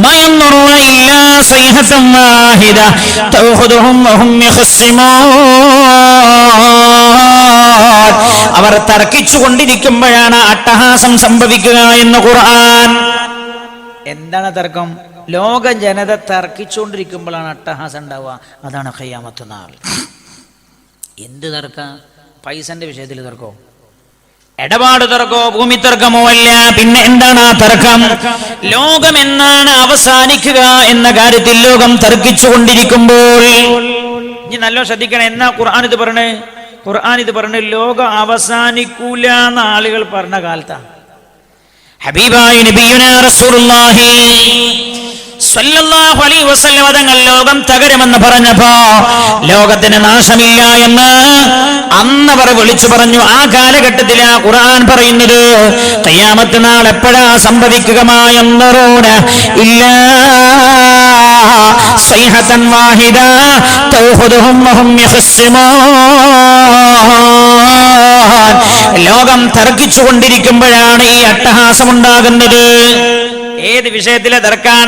മാ യൻദുറൂന ഇല്ലാ സൈഹതൻ വാഹിദ തഅഖുദുഹും വഹും യഖ്സിമൂൻ. അവർ തർക്കിച്ചു കൊണ്ടിരിക്കുമ്പോഴാണ് അട്ടഹാസം സംഭവിക്കുക എന്ന് ഖുർആൻ. എന്താണ് തർക്കം? ലോക ജനത തർക്കിച്ചുകൊണ്ടിരിക്കുമ്പോഴാണ് അട്ടഹാസം ഉണ്ടാവുക. അതാണ് ഖിയാമത്ത് നാൾ. എന്ത് തർക്ക? പൈസന്റെ വിഷയത്തിൽ തർക്കോ, ഇടപാട് തർക്കോ, ഭൂമി തർക്കമോ അല്ല. പിന്നെ എന്താണ് ആ തർക്കം? ലോകം എന്നാണ് അവസാനിക്കുക എന്ന കാര്യത്തിൽ ലോകം തർക്കിച്ചു കൊണ്ടിരിക്കുമ്പോൾ, ഇനി നല്ല ശ്രദ്ധിക്കണം. എന്നാ ഖുർആൻ ഇത് പറഞ്ഞേ? ഖുർആൻ ഇത് പറഞ്ഞ് ലോകം അവസാനിക്കൂല എന്ന ആളുകൾ പറഞ്ഞ കാലത്താണ്. ഹബീബായ നബിയുനാ റസൂലുള്ളാഹി സ്വല്ലല്ലാഹു അലൈഹി വസല്ലം തങ്ങൾ ലോകം തകരുമെന്ന് പറഞ്ഞപ്പോ ലോകത്തിന് നാശമില്ല എന്ന് അന്നവർ വിളിച്ചു പറഞ്ഞു. ആ കാലഘട്ടത്തിലാ ഖുർആൻ പറയുന്നത് ഖിയാമത്ത് നാൾ എപ്പോഴാ സംഭവിക്കുക? മായംദറൂന ഇല്ലാ സൈഹതൻ വാഹിദ തഅഖുദുഹും വഹും യഖ്സിമൂൻ. ലോകം തർക്കിച്ചു കൊണ്ടിരിക്കുമ്പോഴാണ് ഈ അട്ടഹാസം ഉണ്ടാകുന്നത്. ഏത് വിഷയത്തിലെ തർക്കാൻ?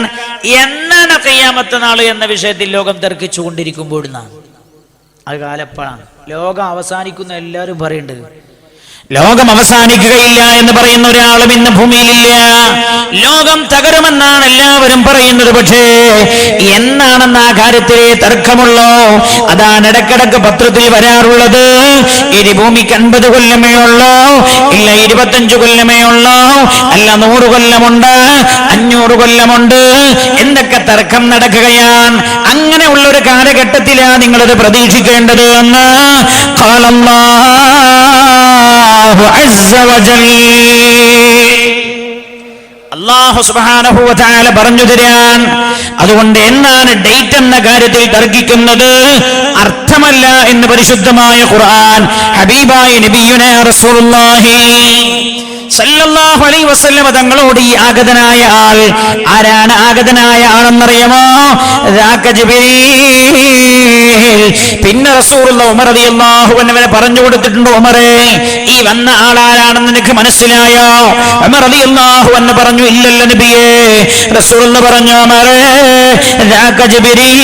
എന്നാണ് ഖിയാമത്ത് നാൾ എന്ന വിഷയത്തിൽ ലോകം തർക്കിച്ചു കൊണ്ടിരിക്കുമ്പോഴാണ്. അത് കാലപ്പോഴാണ്. ലോകം അവസാനിക്കുന്ന എല്ലാവരും പറയുന്നുണ്ട്. ലോകം അവസാനിക്കുകയില്ല എന്ന് പറയുന്ന ഒരാളും ഇന്ന് ഭൂമിയിലില്ല. ലോകം തകരുമെന്നാണ് എല്ലാവരും പറയുന്നത്. പക്ഷേ എന്നാണെന്ന് ആ കാര്യത്തിലെ തർക്കമുള്ളോ? അതാണ് ഇടക്കിടക്ക് പത്രത്തിൽ വരാറുള്ളത്. ഇനി ഭൂമിക്ക് 50 കൊല്ലമേ ഉള്ളോ, ഇല്ല 25 കൊല്ലമേ ഉള്ളോ, അല്ല 100 കൊല്ലമുണ്ട്, 500 കൊല്ലമുണ്ട്, എന്തൊക്കെ തർക്കം നടക്കുകയാണ്. അങ്ങനെയുള്ള ഒരു കാലഘട്ടത്തിലാണ് നിങ്ങളത് പ്രതീക്ഷിക്കേണ്ടത് എന്ന് അല്ലാഹു സുബ്ഹാനഹു വ തആല പറഞ്ഞു തരാൻ. അതുകൊണ്ട് എന്നാണ് ഡേറ്റ് എന്ന കാര്യത്തിൽ തർക്കിക്കുന്നത് അർത്ഥമല്ല എന്ന് പരിശുദ്ധമായ ഖുർആൻ. ഹബീബായ നബിയുനാ റസൂലുള്ളാഹി സല്ലല്ലാഹു അലൈഹി വസല്ലം തങ്ങളോട് ഈ ആഗതനായ ആൾ ആരാണ്? ആഗതനായ ആളെന്നറിയാമോ? ജിബ്രീൽ. പിന്നെ റസൂലുള്ളാഹി ഉമർ റളിയല്ലാഹു അൻഹുവിനെ പറഞ്ഞു കൊടുത്തിട്ടുണ്ട്, ഉമറേ ഈ വന്ന ആളാരാണെന്ന് നിനക്ക് മനസ്സിലായോ? ഉമർ റളിയല്ലാഹു അൻഹു പറഞ്ഞു, ഇല്ലല്ലോ നബിയേ. റസൂലുള്ളാഹി പറഞ്ഞു, ഉമറേ ജിബ്രീൽ,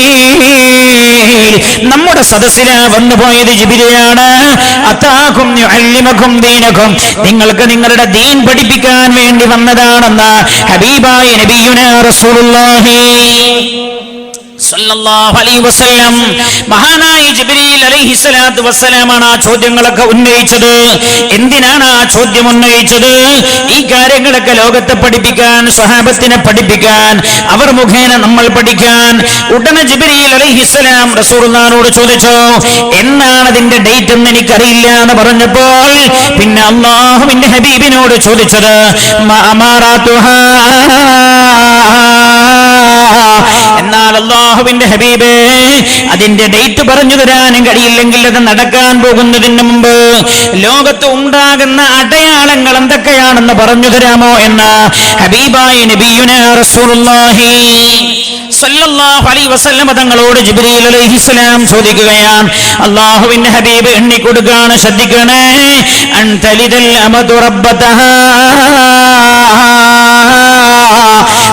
നമ്മുടെ സദസ്സിലാ വന്നു പോയത് ജിബ്രീലാണ്. അതാകും യുഅല്ലിമുകും ദീനകും, നിങ്ങൾക്ക് നിങ്ങളുടെ ദീൻ പഠിപ്പിക്കാൻ വേണ്ടി വന്നതാണെന്ന് ഹബീബായ നബിയുനാ റസൂലുള്ളാഹി സല്ലല്ലാഹു അലൈഹി വസല്ലം മഹാനായ ജിബ്രീൽ അലൈഹിസ്സലാത്തു വസ്സലാമാണ് ആ ചോദ്യങ്ങളൊക്കെ ഉന്നയിച്ചത്. എന്തിനാണ് ആ ചോദ്യം ഉന്നയിച്ചത്? ഈ കാര്യങ്ങളൊക്കെ ലോകത്തെ പഠിപ്പിക്കാൻ, സ്വഹാബത്തിനെ പഠിപ്പിക്കാൻ, അവർ മുഖേന നമ്മൾ പഠിക്കാൻ. ഉടനെ ജിബ്രീൽ അലൈഹിസ്സലാം റസൂലുള്ളാഹിനോട് ചോദിച്ചു, എന്നാണ് അതിന്റെ ഡേറ്റ് എന്ന് എനിക്കറിയില്ല എന്ന് പറഞ്ഞപ്പോൾ പിന്നെ അല്ലാഹുവിന്റെ ഹബീബിനോട് ചോദിച്ചത് അമാറാത്തുഹാ. എന്നാൽ അല്ലാഹുവിന്റെ ഹബീബേ അതിന്റെ ഡേറ്റ് പറഞ്ഞു തരാനും കഴിയില്ലെങ്കിൽ അത് നടക്കാൻ പോകുന്നതിന് മുമ്പ് ലോകത്ത് ഉണ്ടാകുന്ന അടയാളങ്ങൾ എന്തൊക്കെയാണെന്ന് പറഞ്ഞു തരാമോ എന്ന് ഹബീബായ നബിയുനാ റസൂലുള്ളാഹി സല്ലല്ലാഹു അലൈഹി വസല്ലം തങ്ങളോട് ജിബ്രീൽ അലൈഹിസ്സലാം ചോദിക്കുകയാണ്. അല്ലാഹുവിന്റെ ഹബീബ് എണ്ണിക്കൊടുക്കുകയാണ്, ശ്രദ്ധിക്കണേ. അൻതലിദൽ അമദു റബ്ബതഹാ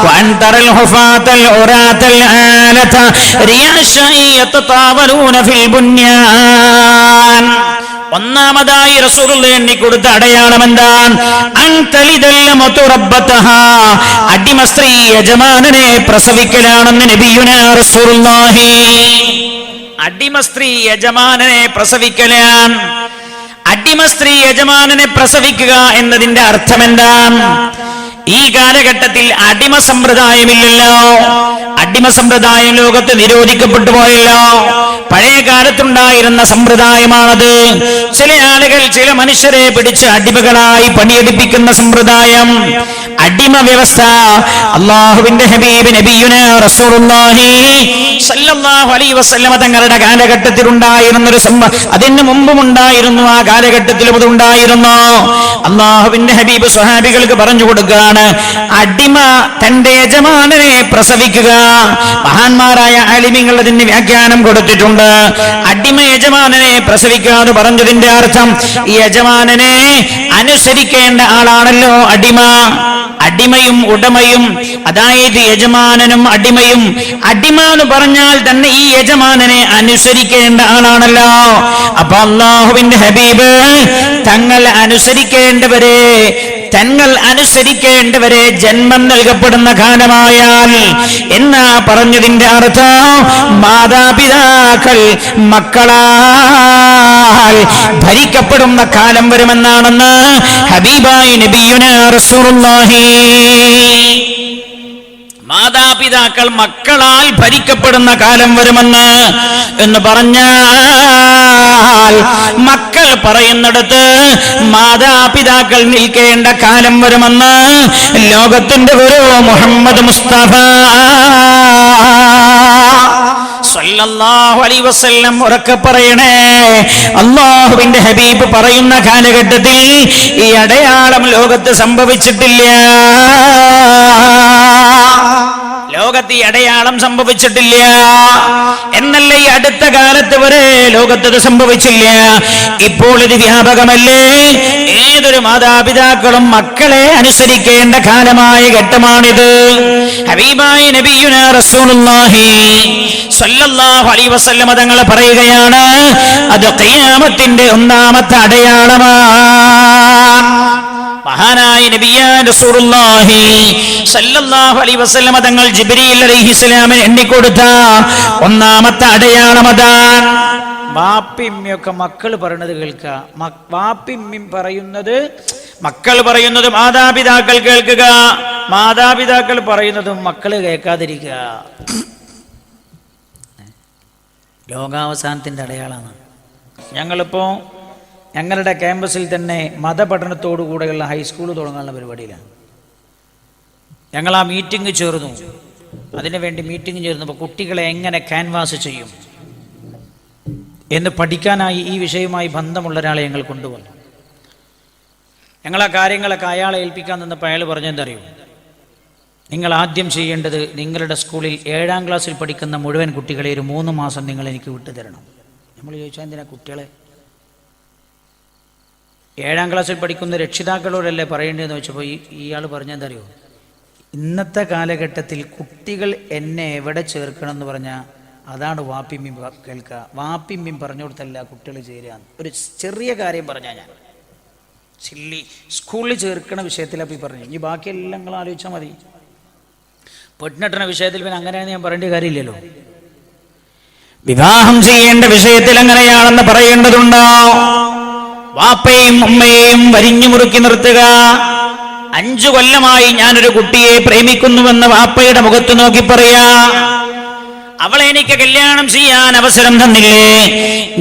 وأن ترى الحفاة العراة العالة رياشا يتطاولون في البنيان. ഒന്നാമതായി റസൂലുള്ളാഹി എണ്ണിക്കൊടുത്ത അടയാളം എന്താണ്? അടിമ സ്ത്രീ യജമാനനെ പ്രസവിക്കലാണെന്ന് നബിയുനാ റസൂലുള്ളാഹി. അടിമ സ്ത്രീ യജമാനനെ പ്രസവിക്കലാൻ. അടിമ സ്ത്രീ യജമാനനെ പ്രസവിക്കുക എന്നതിന്റെ അർത്ഥം എന്താണ്? ഈ കാലഘട്ടത്തിൽ അടിമ സമ്പ്രദായമില്ലല്ലോ. അടിമ സമ്പ്രദായം ലോകത്ത് നിരോധിക്കപ്പെട്ടു പോയല്ലോ. പഴയ കാലത്തുണ്ടായിരുന്ന സമ്പ്രദായമാണത്. ചില ആളുകൾ ചില മനുഷ്യരെ പിടിച്ച് അടിമകളായി പണിയെടുപ്പിക്കുന്ന സമ്പ്രദായം, അടിമ വ്യവസ്ഥ. അല്ലാഹുവിന്റെ ഹബീബ് നബിയുനാ റസൂലുള്ളാഹി സല്ലല്ലാഹു അലൈഹി വസല്ലം തങ്ങളുടെ കാലഘട്ടത്തിൽ ഉണ്ടായിരുന്ന ഒരു അതിന് മുമ്പും ഉണ്ടായിരുന്നു, ആ കാലഘട്ടത്തിലും അത് ഉണ്ടായിരുന്നു. അല്ലാഹുവിന്റെ ഹബീബ് സ്വഹാബികൾക്ക് പറഞ്ഞു കൊടുക്കുകയാണ്, അടിമ തന്റെ യജമാനനെ പ്രസവിക്കുക. മഹാന്മാരായ ആലിമീങ്ങൾ അതിന് വ്യാഖ്യാനം കൊടുത്തിട്ടുണ്ട്. അടിമ യജമാനനെ പ്രസവിക്കാതെ പറഞ്ഞതിന്റെ അർത്ഥം യജമാനനെ അനുസരിക്കേണ്ട ആളാണല്ലോ അടിമ. അടിമയും ഉടമയും, അതായത് യജമാനനും അടിമയും. അടിമ എന്ന് പറഞ്ഞാൽ തന്നെ ഈ യജമാനനെ അനുസരിക്കേണ്ട ആളാണല്ലോ. അപ്പൊ അല്ലാഹുവിന്റെ ഹബീബ് തങ്ങൾ അനുസരിക്കേണ്ടവരെ ജന്മം നൽകപ്പെടുന്ന കാലമായാൽ എന്നാ പറഞ്ഞതിന്റെ അർത്ഥം മാതാപിതാക്കൾ മക്കളാൽ ഭരിക്കപ്പെടുന്ന കാലം വരുമെന്നാണെന്ന് ഹബീബായി നബിയുനാ റസൂലുള്ളാഹി. മാതാപിതാക്കൾ മക്കളാൽ ഭരിക്കപ്പെടുന്ന കാലം വരുമെന്ന് എന്ന് പറഞ്ഞാൽ മക്കൾ പറയുന്നിടത്ത് മാതാപിതാക്കൾ നിൽക്കേണ്ട കാലം വരുമെന്ന് ലോകത്തിന്റെ ഗുരു മുഹമ്മദ് മുസ്തഫ സല്ലല്ലാഹു അലൈഹി വസല്ലം ഉറക്കെ പറയണേ. അല്ലാഹുവിന്റെ ഹബീബ് പറയുന്ന കാലഘട്ടത്തിൽ ഈ അടയാളം ലോകത്ത് സംഭവിച്ചിട്ടില്ല. ലോകത്ത് ഈ അടയാളം സംഭവിച്ചിട്ടില്ല എന്നല്ല, ഈ അടുത്ത കാലത്ത് വരെ ലോകത്ത് സംഭവിച്ചില്ല. ഇപ്പോൾ ഇത് വ്യാപകമല്ലേ? ഏതൊരു മാതാപിതാക്കളും മക്കളെ അനുസരിക്കേണ്ട കാലമായ ഘട്ടമാണിത്. ഹബീബായ നബിയുനാ റസൂലുള്ളാഹി സ്വല്ലല്ലാഹു അലൈഹി വസല്ലം തങ്ങൾ പറയുകയാണ്, അത് ഖിയാമത്തിന്റെ ഒന്നാമത്തെ അടയാളമാണ്. മഹാനായ നബിയായ റസൂലുള്ളാഹി സല്ലല്ലാഹു അലൈഹി വസല്ലം തങ്ങൾ ജിബ്രീൽ അലൈഹിസ്സലാമിന് എണ്ണിക്കൊടുത്ത ഒന്നാമത്തെ അടയാളം അതാണ്. വാപ്പിമ്മയൊക്കെ മക്കൾ പറയുന്നത് കേൾക്കുക. വാപ്പിമ്മയും പറയുന്നത്, മക്കൾ പറയുന്നത് മാതാപിതാക്കൾ കേൾക്കുക, മാതാപിതാക്കൾ പറയുന്നതും മക്കൾ കേൾക്കാതിരിക്കുക. ലോകാവസാനത്തിന്റെ അടയാളമാണ്. ഞങ്ങളിപ്പോ ഞങ്ങളുടെ ക്യാമ്പസിൽ തന്നെ മതപഠനത്തോടുകൂടെയുള്ള ഹൈസ്കൂൾ തുടങ്ങാനുള്ള പരിപാടിയിലാണ്. ഞങ്ങൾ ആ മീറ്റിംഗ് ചേർന്നു. അതിനുവേണ്ടി മീറ്റിംഗ് ചേർന്നപ്പോൾ കുട്ടികളെ എങ്ങനെ ക്യാൻവാസ് ചെയ്യും എന്ന് പഠിക്കാനായി ഈ വിഷയവുമായി ബന്ധമുള്ള ഒരാളെ ഞങ്ങൾ കൊണ്ടുവന്നു. ഞങ്ങൾ ആ കാര്യങ്ങളൊക്കെ അയാളെ ഏൽപ്പിക്കാൻ നിന്നപ്പോൾ അയാൾ പറഞ്ഞെന്തറിയും, നിങ്ങൾ ആദ്യം ചെയ്യേണ്ടത് നിങ്ങളുടെ സ്കൂളിൽ 7ാം ക്ലാസ്സിൽ പഠിക്കുന്ന മുഴുവൻ കുട്ടികളെ ഒരു 3 മാസം നിങ്ങൾ എനിക്ക് വിട്ടു തരണം. നമ്മൾ ചോദിച്ചാൽ എന്തിനാ കുട്ടികളെ? 7ാം ക്ലാസ്സിൽ പഠിക്കുന്ന രക്ഷിതാക്കളോടല്ലേ പറയേണ്ടതെന്ന് വെച്ചപ്പോൾ ഇയാൾ പറഞ്ഞെന്തറിയോ, ഇന്നത്തെ കാലഘട്ടത്തിൽ കുട്ടികൾ എന്നെ എവിടെ ചേർക്കണം എന്ന് പറഞ്ഞാൽ അതാണ് വാപ്പിമ്മിയും കേൾക്കുക. വാപ്പിമ്മിയും പറഞ്ഞു കൊടുത്തല്ല കുട്ടികൾ ചേരുക. ഒരു ചെറിയ കാര്യം പറഞ്ഞാൽ ഞാൻ സ്കൂളിൽ ചേർക്കണ വിഷയത്തിലാണ് ഈ പറഞ്ഞു. ഇനി ബാക്കിയെല്ലാം നിങ്ങൾ ആലോചിച്ചാൽ മതി. പെട്ടിനെട്ടണ വിഷയത്തിൽ പിന്നെ അങ്ങനെയാണ് ഞാൻ പറയേണ്ട കാര്യമില്ലല്ലോ. വിവാഹം ചെയ്യേണ്ട വിഷയത്തിൽ അങ്ങനെയാണെന്ന് പറയേണ്ടതുണ്ടോ? വാപ്പയും ഉമ്മയെയും വരിഞ്ഞു മുറുക്കി നിർത്തുക. 5 കൊല്ലമായി ഞാനൊരു കുട്ടിയെ പ്രേമിക്കുന്നുവെന്ന് വാപ്പയുടെ മുഖത്ത് നോക്കി പറയാ. അവളെ എനിക്ക് കല്യാണം ചെയ്യാൻ അവസരം തന്നില്ലേ,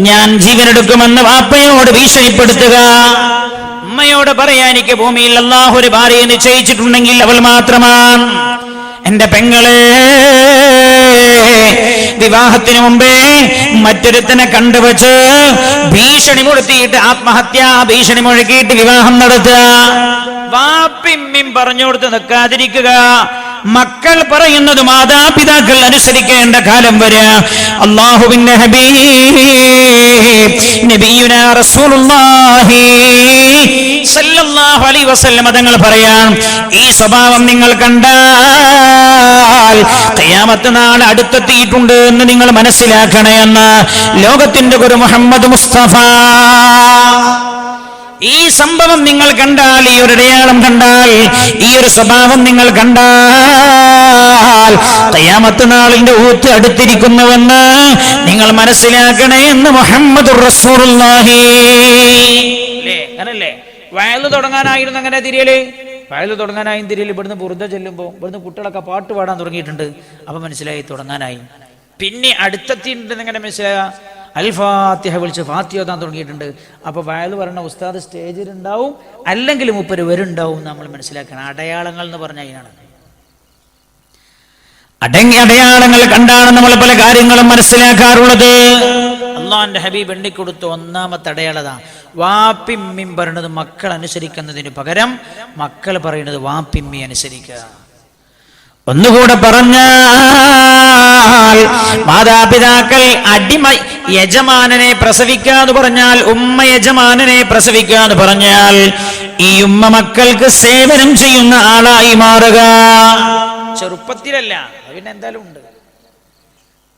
ഞാൻ ജീവനെടുക്കുമെന്ന് വാപ്പയോട് ഭീഷണിപ്പെടുത്തുക. ഉമ്മയോട് പറയാ, എനിക്ക് ഭൂമിയിൽ അല്ലാഹു ഒരു ഭാര്യയെ നിശ്ചയിച്ചിട്ടുണ്ടെങ്കിൽ അവൾ മാത്രമാണ്. എന്റെ പെങ്ങളെ, വിവാഹത്തിന് മുമ്പേ മറ്റൊരുത്തനെ കണ്ടുവച്ച് ഭീഷണി മുഴത്തിയിട്ട് ആത്മഹത്യാ ഭീഷണി മുഴക്കിയിട്ട് വിവാഹം നടത്തുക. വാപ്പിമ്മിയും പറഞ്ഞു കൊടുത്ത് നിൽക്കാതിരിക്കുക. മക്കൾ പറയുന്നത് മാതാപിതാക്കൾ അനുസരിക്കേണ്ട കാലം വരെ അല്ലാഹുവിന്റെ ഹബീബ് നബിയുനാ റസൂലുള്ളാഹി സല്ലല്ലാഹു അലൈഹി വസല്ലം തങ്ങൾ പറയാൻ, ഈ സ്വഭാവം നിങ്ങൾ കണ്ടാൽ ഖിയാമത്ത് നാൾ അടുത്തെത്തിയിട്ടുണ്ട് എന്ന് നിങ്ങൾ മനസ്സിലാക്കണേ എന്ന് ലോകത്തിന്റെ ഗുരു മുഹമ്മദ് മുസ്തഫ. ഈ സംഭവം നിങ്ങൾ കണ്ടാൽ, ഈ ഒരു അടയാളം കണ്ടാൽ, ഈ ഒരു സ്വഭാവം നിങ്ങൾ കണ്ടാൽ ഖിയാമത്ത് നാളിന്റെ ഊത്ത് അടുത്തിരിക്കുന്നുവെന്ന് നിങ്ങൾ മനസ്സിലാക്കണേ എന്ന് മുഹമ്മദ് റസൂലുള്ളാഹി. അങ്ങനല്ലേ വയല് തുടങ്ങാനായിരുന്നു അങ്ങനെ തിരിയല്? വയല് തുടങ്ങാനായും തിരിയല്. ഇവിടുന്ന് ബുർദ ചെല്ലുമ്പോൾ ഇവിടുന്ന് കുട്ടികളൊക്കെ പാട്ട് പാടാൻ തുടങ്ങിയിട്ടുണ്ട്. അപ്പൊ മനസ്സിലായി തുടങ്ങാനായി. പിന്നെ അടുത്തെത്തിയിട്ടുണ്ട് എങ്ങനെ മനസ്സിലായ? അൽ ഫാത്തിഹ വിളിച്ച് ഫാത്തിഹ ഓതാൻ തുടങ്ങിയിട്ടുണ്ട്. അപ്പോൾ വയല് പറഞ്ഞ ഉസ്താദ് സ്റ്റേജിലുണ്ടാവും, അല്ലെങ്കിൽ മുപ്പര് വരുണ്ടാവും. നമ്മൾ മനസ്സിലാക്കണം. അടയാളങ്ങൾ എന്ന് പറഞ്ഞാൽ അതിനാണ്. അടങ്ങിയ അടയാളങ്ങൾ കണ്ടാണ് നമ്മൾ പല കാര്യങ്ങളും മനസ്സിലാക്കാറുള്ളത്. അള്ളാന്റെ ഹബീബ് എണ്ണിക്കൊടുത്ത ഒന്നാമത്തെ അടയാളതാണ് വാപ്പിമ്മിയും പറയുന്നത് മക്കൾ അനുസരിക്കുന്നതിന് പകരം മക്കൾ പറയുന്നത് വാപ്പിമ്മി അനുസരിക്കുക. ഒന്നുകൂടെ പറഞ്ഞാൽ മാതാപിതാക്കൾ അടിമ യജമാനനെ പ്രസവിക്കാന്ന് പറഞ്ഞാൽ, ഉമ്മ യജമാനനെ പ്രസവിക്കാന്ന് പറഞ്ഞാൽ ഈ ഉമ്മ മക്കൾക്ക് സേവനം ചെയ്യുന്ന ആളായി മാറുക. ചെറുപ്പത്തിലല്ല, പിന്നെ എന്തായാലും ഉണ്ട്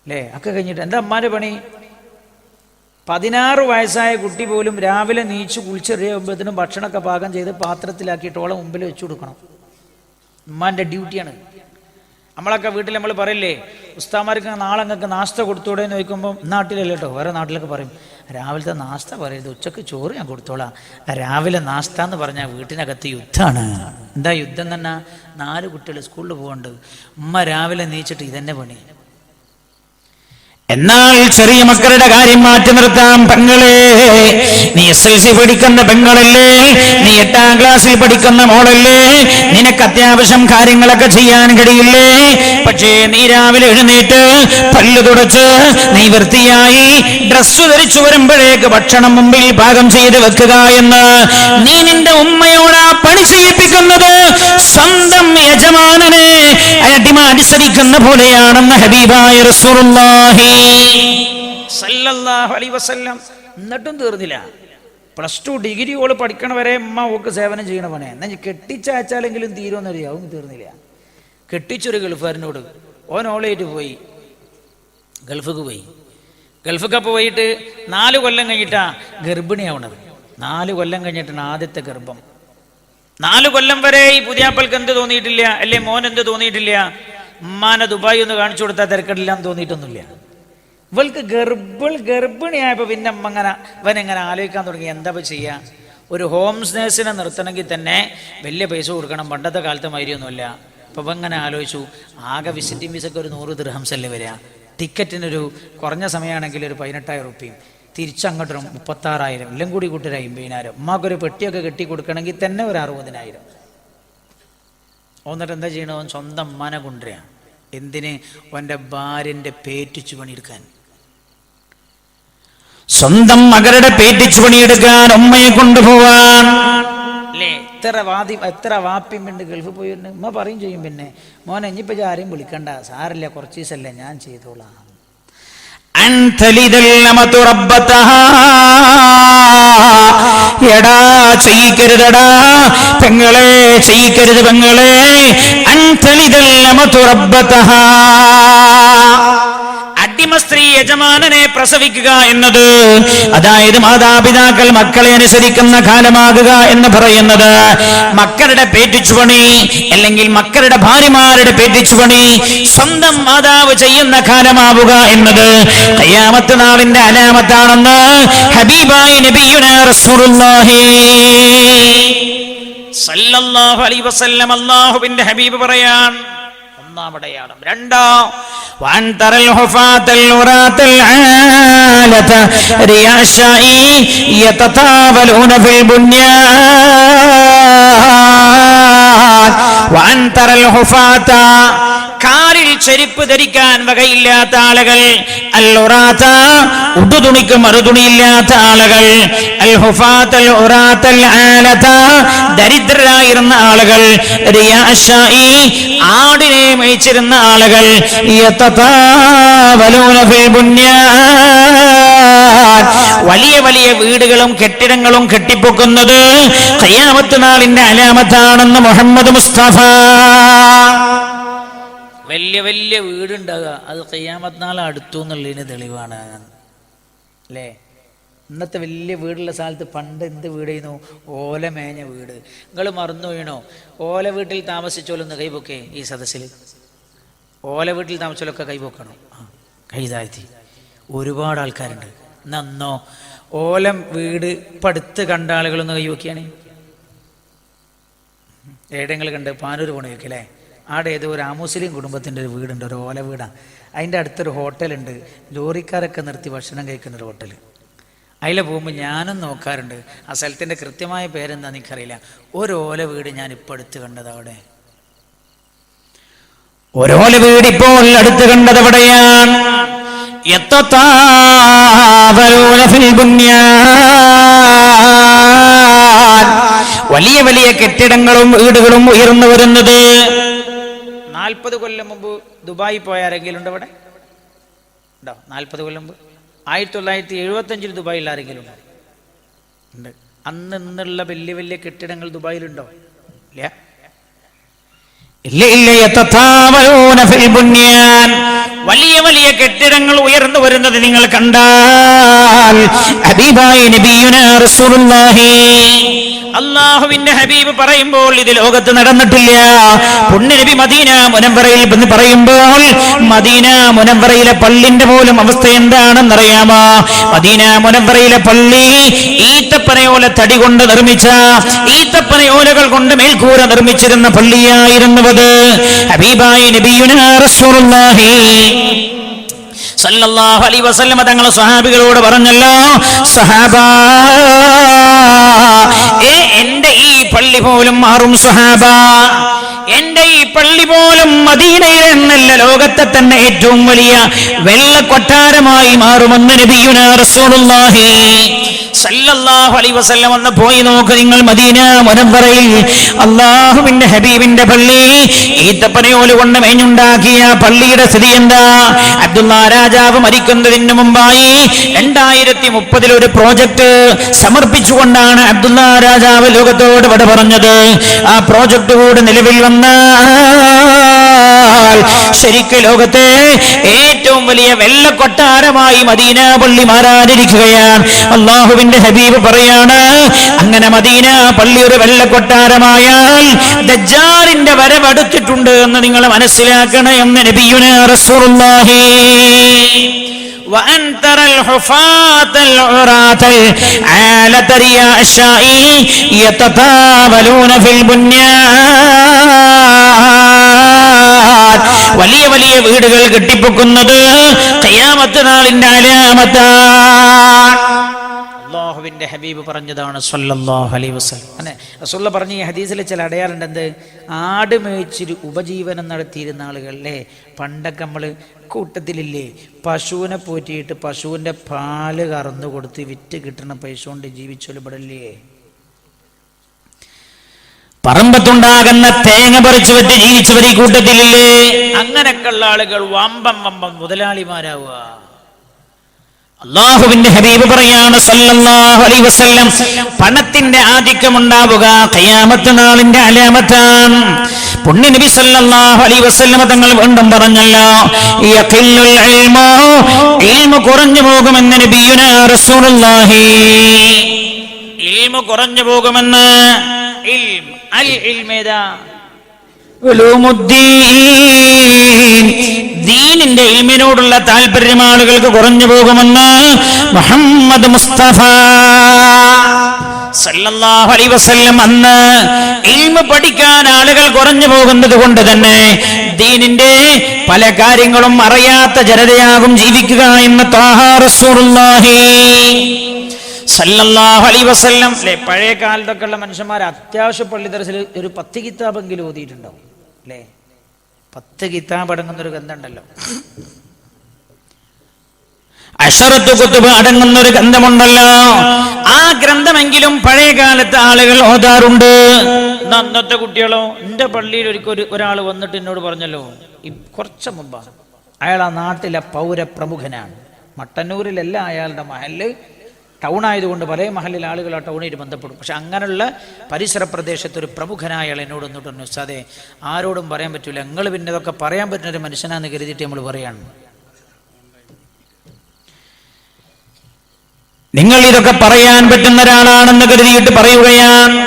അല്ലേ? ഒക്കെ കഴിഞ്ഞിട്ട് എന്താ അമ്മാന്റെ പണി? 16 വയസ്സായ കുട്ടി പോലും രാവിലെ നീച്ച് കുളിച്ചെറിയുമ്പോഴത്തേനും ഭക്ഷണമൊക്കെ പാകം ചെയ്ത് പാത്രത്തിലാക്കിയിട്ട് ഓളെ മുമ്പിൽ വെച്ചു കൊടുക്കണം. ഉമ്മാന്റെ ഡ്യൂട്ടിയാണ്. നമ്മളൊക്കെ വീട്ടിൽ നമ്മൾ പറയില്ലേ, ഉസ്താമാർക്ക് നാളെ നിങ്ങൾക്ക് നാസ്ത കൊടുത്തൂടെ എന്ന് ചോദിക്കുമ്പോൾ, നാട്ടിലല്ല കേട്ടോ, വേറെ നാട്ടിലൊക്കെ പറയും രാവിലത്തെ നാസ്ത പറയരുത്, ഉച്ചക്ക് ചോറ് ഞാൻ കൊടുത്തോളാം. രാവിലെ നാസ്ത എന്ന് പറഞ്ഞാൽ വീട്ടിനകത്ത് യുദ്ധമാണ്. എന്താ യുദ്ധം തന്നെ? 4 കുട്ടികൾ സ്കൂളിൽ പോകുന്നുണ്ട്, ഉമ്മ രാവിലെ നീച്ചിട്ട് ഇതന്നെ പണി. എന്നാൽ ചെറിയ മക്കളുടെ കാര്യം മാറ്റി നിർത്താം. പെങ്ങളെ, നീ SLC പഠിക്കുന്ന പെങ്ങളല്ലേ, നീ 8ാം ക്ലാസ്സിൽ പഠിക്കുന്ന മോളല്ലേ, നിനക്ക് അത്യാവശ്യം കാര്യങ്ങളൊക്കെ ചെയ്യാൻ കഴിയില്ലേ? പക്ഷേ നീ രാവിലെ എഴുന്നേറ്റ് പല്ല് തുടച്ച് നീ വൃത്തിയായി ഡ്രസ്സ് ധരിച്ചു വരുമ്പോഴേക്ക് ഭക്ഷണം മുമ്പിൽ പാകം ചെയ്ത് വെക്കുക എന്ന് നീ നിന്റെ ഉമ്മയോടാ പണി ചെയ്യിപ്പിക്കുന്നത് സ്വന്തം യജമാനനെ അടിമ പോലെയാണെന്ന് ഹബീബായ റസൂലുള്ളാഹി സല്ലല്ലാഹു അലൈഹി വസല്ലം. എന്നിട്ടും തീർന്നില്ല. +2 ഡിഗ്രി ഓള് പഠിക്കണ വരെ ഉമ്മ ഓക്ക് സേവനം ചെയ്യണ പണേ. എന്നാൽ കെട്ടിച്ചയച്ചാലെങ്കിലും തീരുമെന്നറിയാം. അവൻ തീർന്നില്ല. കെട്ടിച്ചൊരു ഗൾഫുകാരനോട് ഓൻ ഓളായിട്ട് പോയി, ഗൾഫിക്ക് പോയി. ഗൾഫിക്കപ്പോൾ പോയിട്ട് 4 കൊല്ലം കഴിഞ്ഞിട്ടാ ഗർഭിണിയാവണത്. 4 കൊല്ലം കഴിഞ്ഞിട്ടാണ് ആദ്യത്തെ ഗർഭം. 4 കൊല്ലം വരെ ഈ പുതിയാപ്പൾക്ക് എന്ത് തോന്നിയിട്ടില്ല, അല്ലേ മോൻ എന്ത് തോന്നിയിട്ടില്ല? ഉമ്മാനെ ദുബായി ഒന്ന് കാണിച്ചു കൊടുത്താൽ തിരക്കിടില്ലാന്ന് തോന്നിയിട്ടൊന്നുമില്ല. ഇവൾക്ക് ഗർഭിണിയായപ്പോൾ പിന്നെ ഇവനെങ്ങനെ ആലോചിക്കാൻ തുടങ്ങി, എന്താ ചെയ്യുക? ഒരു ഹോം നേഴ്സിനെ നിർത്തണമെങ്കിൽ തന്നെ വലിയ പൈസ കൊടുക്കണം, പണ്ടത്തെ കാലത്ത് മാതിരിയൊന്നുമില്ല. അപ്പോൾ ഇവ ഇങ്ങനെ ആലോചിച്ചു, ആകെ വിസിറ്റിംഗ് ഫീസൊക്കെ ഒരു 100 ദിർഹംസല്ലേ വരിക, ടിക്കറ്റിനൊരു കുറഞ്ഞ സമയമാണെങ്കിൽ ഒരു 18,000 റുപ്യയും, തിരിച്ചങ്ങോട്ടും 36,000, എല്ലാം കൂടി കൂട്ടി 50,000. ഉമ്മാക്കൊരു പെട്ടിയൊക്കെ കെട്ടി കൊടുക്കണമെങ്കിൽ തന്നെ ഒരു 60,000. എന്നിട്ട് എന്താ ചെയ്യണോ? സ്വന്തം ഉമ്മാനെ കൊണ്ടുവരിക. എന്തിന്? ഓൻ്റെ ഭാര്യൻ്റെ പേറ്റിച്ചു പണിയെടുക്കാൻ. സ്വന്തം മകളുടെ പേറ്റിച്ചു പണിയെടുക്കാൻ ഉമ്മയെ കൊണ്ടുപോവാൻ അല്ലേ? എത്ര വാപ്പിയുണ്ട് ഗൾഫിൽ പോയിരുന്നു. ഉമ്മ പറയും ചെയ്യും, പിന്നെ മോനെ ഇനിയിപ്പോൾ ആരെയും വിളിക്കണ്ട, സാറില്ല, കുറച്ച് ദിവസമല്ലേ ഞാൻ ചെയ്തോളാം. എടാ ചെയ്യിക്കരുതടാ പെങ്ങളെ, ചെയ്യിക്കരുത് പെങ്ങളെ. അടിമ സ്ത്രീ യജമാനനെ പ്രസവിക്കുക എന്നത്, അതായത് മാതാപിതാക്കൾ മക്കളെ അനുസരിക്കുന്ന കാലമാകുക എന്ന് പറയുന്നത്, മക്കളുടെ പേറ്റിച്ചുപണി അല്ലെങ്കിൽ മക്കളുടെ ഭാര്യമാരുടെ പേറ്റിച്ചുപണി സ്വന്തം മാതാവ് ചെയ്യുന്ന കാലമാവുക എന്നത് ഖിയാമത്ത് നാളിന്റെ അലാമത്താണെന്ന് ഹബീബായ നബിയുനാ റസൂലുള്ളാഹി സല്ലല്ലാഹു അലൈഹി വസല്ലം അല്ലാഹുവിന്റെ ഹബീബ് പറയാൻ. ഒന്നാമടയാളം. രണ്ടോ വഅൻതറൽ ഹുഫാത്തൽ ഉറാത്തൽ ആലത റിയാശായി യതതാവലൂന ഫിൽ ബുന്യാൻ. വഅൻതറൽ ഹുഫാത്ത, കാലിൽ ചെരുപ്പ് ധരിക്കാൻ വകയില്ലാത്ത ആളുകൾ, അൽ ഉറാത്ത, ഉടുതുണിക്ക് മറുതുണിയില്ലാത്ത ആളുകൾ, അൽ ഹുഫാത്തൽ ഉറാത്തൽ ആലത, ദരിദ്രരായിരുന്ന ആളുകൾ, റിയാശായി, ആടിനെ മേയിച്ചിരുന്ന ആളുകൾ, യതതാവലൂന ഫിൽ ബുന്യാൻ, വലിയ വലിയ വീടുകളും കെട്ടിടങ്ങളും കെട്ടിപ്പൊക്കുന്നത് ഖിയാമത്ത് നാളിന്റെ അലാമത്താണെന്ന് മുഹമ്മദ് മുസ്തഫ. വലിയ വലിയ വീടുണ്ടാകുക, അത് ഖിയാമത്ത് നാൾ അടുത്തു എന്നുള്ളതിന് തെളിവാണ് അല്ലേ? ഇന്നത്തെ വലിയ വീടുള്ള സ്ഥലത്ത് പണ്ട് എന്ത് വീടായിരുന്നു? ഓല മേഞ്ഞ വീട്. നിങ്ങൾ മറന്നു വീണോ? ഓല വീട്ടിൽ താമസിച്ചോലൊന്ന് കൈപൊക്കെ ഈ സദസ്സിൽ. ഓല വീട്ടിൽ താമസിച്ചോലൊക്കെ കൈപൊക്കണം. കൈ താഴ്ത്തി. ഒരുപാട് ആൾക്കാരുണ്ട്. എന്നോ ഓലം വീട് പടുത്ത് കണ്ട ആളുകളൊന്ന് കൈവക്കിയാണ്. ഏടെങ്കിലും കണ്ട് പാനൂർ പോണ ചോദിക്കല്ലേ? ആടെ ഏതോ ഒരു മുസ്ലിം കുടുംബത്തിൻ്റെ ഒരു വീടുണ്ട്, ഒരു ഓല വീടാണ്. അതിൻ്റെ അടുത്തൊരു ഹോട്ടലുണ്ട്, ലോറിക്കാരൊക്കെ നിർത്തി ഭക്ഷണം കഴിക്കുന്നൊരു ഹോട്ടൽ. അതിൽ പോകുമ്പോൾ ഞാനും നോക്കാറുണ്ട്. ആ സ്ഥലത്തിൻ്റെ കൃത്യമായ പേരെന്താണെന്ന് എനിക്കറിയില്ല. ഒരു ഓല വീട് ഞാൻ ഇപ്പോൾ അടുത്ത് കണ്ടത് അവിടെ. ഓരോല വീട് ഇപ്പോൾ അടുത്ത് കണ്ടത് എവിടെയാണ്? വലിയ വലിയ കെട്ടിടങ്ങളും വീടുകളും ഉയർന്നു വരുന്നത്. 40 കൊല്ലം മുമ്പ് ദുബായി പോയ ആരെങ്കിലും ഉണ്ട് ഇവിടെ? ഉണ്ടോ? 40 കൊല്ലം മുമ്പ് 1975 ദുബായിൽ ആരെങ്കിലും ഉണ്ട്? അന്ന് ഇന്നുള്ള വലിയ വലിയ കെട്ടിടങ്ങൾ ദുബായിലുണ്ടോ? ഇല്ല. വലിയ വലിയ കെട്ടിടങ്ങൾ ഉയർന്നു വരുന്നത് നിങ്ങൾ കണ്ടാൽ ഹബീബായ നബിയുനാ റസൂലുള്ളാഹി അല്ലാഹുവിന്റെ ഹബീബ് പറയുമ്പോൾ ഇത് ലോകത്ത് നടന്നിട്ടില്ല. പുണ്യനബി മദീന മുനവ്വറയിൽ എന്ന് പറയുമ്പോൾ മദീന മുനവ്വറയിലെ പള്ളിന്റെ പോലും അവസ്ഥ എന്താണെന്നറിയാമോ? മദീന മുനവ്വറയിലെ പള്ളി ഈത്തപ്പനയോല തടി കൊണ്ട് നിർമ്മിച്ച ഈത്തപ്പനയോലകൾ കൊണ്ട് മേൽക്കൂര നിർമ്മിച്ചിരുന്ന പള്ളിയായിരുന്നു അത്. ഹബീബായ നബിയുനാ റസൂലുള്ളാഹി സല്ലല്ലാഹു അലൈഹി വസല്ലം തങ്ങൾ സ്വഹാബികളോട് പറഞ്ഞല്ലോ, സഹാബാ എന്റെ ഈ പള്ളി പോലും മാറും സ്വഹാബ, എന്റെ ഈ പള്ളി പോലും മദീനയിൽ എന്നല്ല ലോകത്തെ തന്നെ ഏറ്റവും വലിയ വെള്ള കൊട്ടാരമായി മാറുമെന്ന് നബിയുനാ റസൂലുള്ളാഹി സല്ലല്ലാഹു അലൈഹി വസല്ലം ഒന്ന് പോയി നോക്ക് നിങ്ങൾ. മദീന മുനവ്വറയിൽ അല്ലാഹുവിന്റെ ഹബീബിന്റെ പള്ളി ഈത്തപ്പനയോല കൊണ്ട് മേഞ്ഞുണ്ടാക്കിയ പള്ളിയുടെ സ്ഥിതി എന്താ? അബ്ദുല്ലാ രാജാവ് മരിക്കുന്നതിന് മുമ്പായി 2030 ഒരു പ്രോജക്ട് സമർപ്പിച്ചുകൊണ്ടാണ് അബ്ദുല്ലാ രാജാവ് ലോകത്തോട് വിട പറഞ്ഞത്. ആ പ്രോജക്ട് കൂടി നിലവിൽ വന്നാൽ ശരിക്ക് ലോകത്തെ ഏറ്റവും വലിയ വെള്ള കൊട്ടാരമായി മദീന പള്ളി മാറാനിരിക്കുകയാണ്. അല്ലാഹുവിന്റെ ഹബീബ് പറയാണ്, അങ്ങനെ മദീന പള്ളി ഒരു വെള്ള കൊട്ടാരമായാൽ ദജ്ജാലിന്റെ വരവടുത്തിട്ടുണ്ട് എന്ന് നിങ്ങൾ മനസ്സിലാക്കണം എന്ന് നബിയുനാ റസൂലുള്ളാഹി. وأن ترى الحفاة العراة العالة رياء الشاء يتطاولون في البنيان. വലിയ വലിയ വീടുകൾ കെട്ടിപ്പൊക്കുന്നത് ഖിയാമത്ത് നാളിന്റെ അലാമത്താണ്. അല്ലാഹുവിന്റെ ഹബീബ് പറഞ്ഞതാണ് സല്ലല്ലാഹു അലൈഹി വസല്ലം. അല്ലേ, റസൂലുള്ളാഹി പറഞ്ഞ ഈ ഹദീസിലെ ചില അടയാളുണ്ട്. എന്ത്? ആട് മേയിച്ചൊരു ഉപജീവനം നടത്തിയിരുന്ന ആളുകൾ അല്ലേ. പണ്ടൊക്കെ നമ്മൾ കൂട്ടത്തിലില്ലേ പശുവിനെ പോറ്റിയിട്ട് പശുവിൻ്റെ പാല് കറന്നു കൊടുത്ത് വിറ്റ് കിട്ടുന്ന പൈസ കൊണ്ട് ജീവിച്ചൊലിപ്പെടല്ലേ. പറമ്പത്തുണ്ടാകുന്ന തേങ്ങ പറിച്ചു വെച്ച് ജീവിച്ചവർ ഈ കൂട്ടത്തിലില്ലേ. അങ്ങനെയൊക്കെയുള്ള ആളുകൾ വമ്പം മുതലാളിമാരാവുക. അല്ലാഹുവിന്റെ ഹബീബ് പറയാണ് സല്ലല്ലാഹു അലൈഹി വസല്ലം, പണത്തിന്റെ ആധിക്യം ഉണ്ടാവുക ഖിയാമത്ത് നാളിന്റെ അലാമത്താണ്. പുണ്യ നബി സല്ലല്ലാഹു അലൈഹി വസല്ലം തങ്ങൾ വീണ്ടും പറഞ്ഞല്ലോ, യഖില്ലുൽ ഇൽമു കുറഞ്ഞു പോകുമെന്ന് നബിയുനാ റസൂലുള്ളാഹി. ഇൽമു കുറഞ്ഞു പോകുമെന്ന്. ദീനിന്റെ ഇൽമിനോടുള്ള താല്പര്യം ആളുകൾക്ക് കുറഞ്ഞു പോകുമെന്ന് മുഹമ്മദ് മുസ്തഫ സല്ലല്ലാഹു അലൈഹി വസല്ലം. അന്ന് ഇൽമു പഠിക്കാൻ ആളുകൾ കുറഞ്ഞു പോകുന്നത് കൊണ്ട് തന്നെ ദീനിന്റെ പല കാര്യങ്ങളും അറിയാത്ത ജനതയാകും ജീവിക്കുക എന്ന് ത്വാഹ റസൂലുള്ളാഹി സല്ലല്ലാഹു അലൈഹി വസല്ലം. അല്ലെ, പഴയ കാലത്തൊക്കെ ഉള്ള മനുഷ്യന്മാർ അത്യാവശ്യ പള്ളി ദർസിൽ ഒരു 10 കിതാബെങ്കിലും ഓതിയിട്ടുണ്ടാവും അല്ലേ. 10 കിതാബ് അടങ്ങുന്ന ഒരു ഗ്രന്ഥമുണ്ടല്ലോ, അശറത്തു കുതുബ് അടങ്ങുന്ന ഒരു ഗ്രന്ഥമുണ്ടല്ലോ. ആ ഗ്രന്ഥമെങ്കിലും പഴയ കാലത്ത് ആളുകൾ ഓതാറുണ്ട്. അന്നത്തെ കുട്ടികളോ, എന്റെ പള്ളിയിൽ ഒരാൾ വന്നിട്ട് എന്നോട് പറഞ്ഞല്ലോ, കുറച്ച് മുമ്പാ, അയാൾ ആ നാട്ടിലെ പൗരപ്രമുഖനാണ്. മട്ടന്നൂരിലല്ല അയാളുടെ മഹല്ല്, ടൗൺ ആയതുകൊണ്ട് പല മഹലിൽ ആളുകൾ ആ ടൗണിൽ ബന്ധപ്പെടും. പക്ഷെ അങ്ങനെയുള്ള പരിസര പ്രദേശത്ത് ഒരു പ്രമുഖനായ ആൾ എന്നോട് വന്നിട്ട് പറഞ്ഞു, ഉസ്താദേ ആരോടും പറയാൻ പറ്റില്ല, നിങ്ങൾ പിന്നെ ഇതൊക്കെ പറയാൻ പറ്റുന്നൊരു മനുഷ്യനാന്ന് കരുതിയിട്ട് നമ്മൾ പറയാണ്. നിങ്ങൾ ഇതൊക്കെ പറയാൻ പറ്റുന്ന ഒരാളാണെന്ന് കരുതിയിട്ട് പറയുകയാണ്.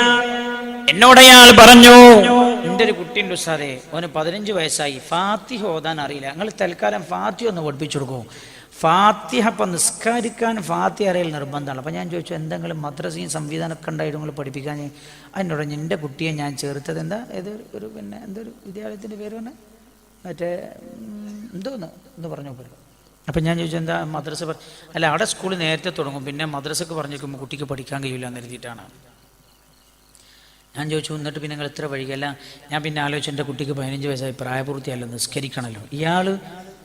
എന്നോടയാൾ പറഞ്ഞു, എൻ്റെ ഒരു കുട്ടിയുണ്ട് ഉസ്താദേ, അവന് 15 വയസ്സായി, ഫാത്തിഹ ഓതാൻ അറിയില്ല, നിങ്ങൾ തൽക്കാലം ഫാത്തിഹ ഒന്ന് പഠിപ്പിച്ചു കൊടുക്കും. ഫാത്തിഹ ഇപ്പം നിസ്കാരിക്കാൻ ഫാത്തിഹ അറിയൽ നിർബന്ധമാണ്. അപ്പം ഞാൻ ചോദിച്ചു, എന്തെങ്കിലും മദ്രസയും സംവിധാനമൊക്കെ ഉണ്ടായിട്ട് നിങ്ങൾ പഠിപ്പിക്കാൻ? അതിനോട് എൻ്റെ കുട്ടിയെ ഞാൻ ചേർത്തത് എന്താ ഒരു പിന്നെ എന്തൊരു വിദ്യാലയത്തിൻ്റെ പേര് പറഞ്ഞാൽ മറ്റേ എന്ന് പറഞ്ഞു പോലും. അപ്പം ഞാൻ ചോദിച്ചു, എന്താ മദ്രസ? അല്ല, അവിടെ സ്കൂൾ നേരത്തെ തുടങ്ങും, പിന്നെ മദ്രസക്ക് പറഞ്ഞേക്കുമ്പോൾ കുട്ടിക്ക് പഠിക്കാൻ കഴിയില്ല എന്ന് കരുതിയിട്ടാണ്. ഞാൻ ചോദിച്ചു, എന്നിട്ട് പിന്നെ നിങ്ങൾ ഇത്ര വഴികല്ല? ഞാൻ പിന്നെ ആലോചിച്ചു, എൻ്റെ കുട്ടിക്ക് 15 വയസ്സായി, പ്രായപൂർത്തിയല്ലോ, നിസ്കരിക്കണമല്ലോ. ഇയാൾ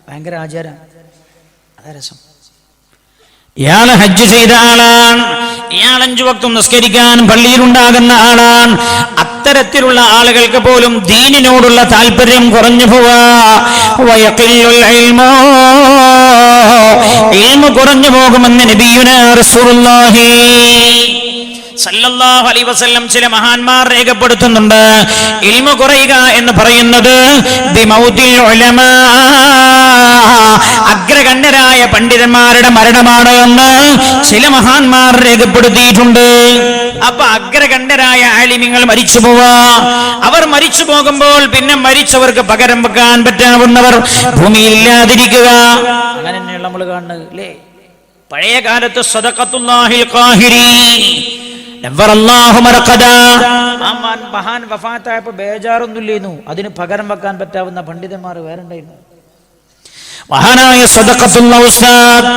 ഭയങ്കര ആചാരം, അതാ രസം. ഇയാൾ ഹജ്ജ് ചെയ്ത ആളാണ്, ഇയാൾ 5 വക്തും നിസ്കരിക്കാൻ പള്ളിയിലുണ്ടാകുന്ന ആളാണ്. അത്തരത്തിലുള്ള ആളുകൾക്ക് പോലും ദീനിനോടുള്ള താല്പര്യം കുറഞ്ഞു പോവാ. ഇൽമു കുറഞ്ഞു പോകുമെന്ന് നബിയുനാ റസൂലുള്ളാഹി സല്ലല്ലാഹു അലൈഹി വസല്ലം ചില മഹാന്മാർ രേഖപ്പെടുത്തുന്നുണ്ട്, ഇൽമു കുറയുക എന്ന് പറയുന്നത് ബിമൗതിൽ ഉലമാ, അഗ്രഗണ്യരായ പണ്ഡിതന്മാരുടെ മരണമാണ് എന്ന് ചില മഹാന്മാർ രേഖപ്പെടുത്തിയിട്ടുണ്ട്. അപ്പൊ അഗ്രഗണ്യരായ ആലിമീങ്ങൾ മരിച്ചു പോവാ, അവർ മരിച്ചു പോകുമ്പോൾ പിന്നെ മരിച്ചവർക്ക് പകരം വെക്കാൻ പറ്റാവുന്നവർ ഭൂമിയില്ലാതിരിക്കുക. അങ്ങനെ തന്നെയാണ് നമ്മൾ കാണുന്നത് അല്ലേ? പഴയ കാലത്ത് സദഖത്തുല്ലാഹിൽ ഖാഹിരി മഹാൻ വഫാത്തായപ്പോ ബേജാറൊന്നുമില്ലേന്നു, അതിന് പകരം വെക്കാൻ പറ്റാവുന്ന പണ്ഡിതന്മാർ വേറെ ഉണ്ടായിരുന്നു. മഹാനായ സദഖത്തുൽ ഉസ്താദ്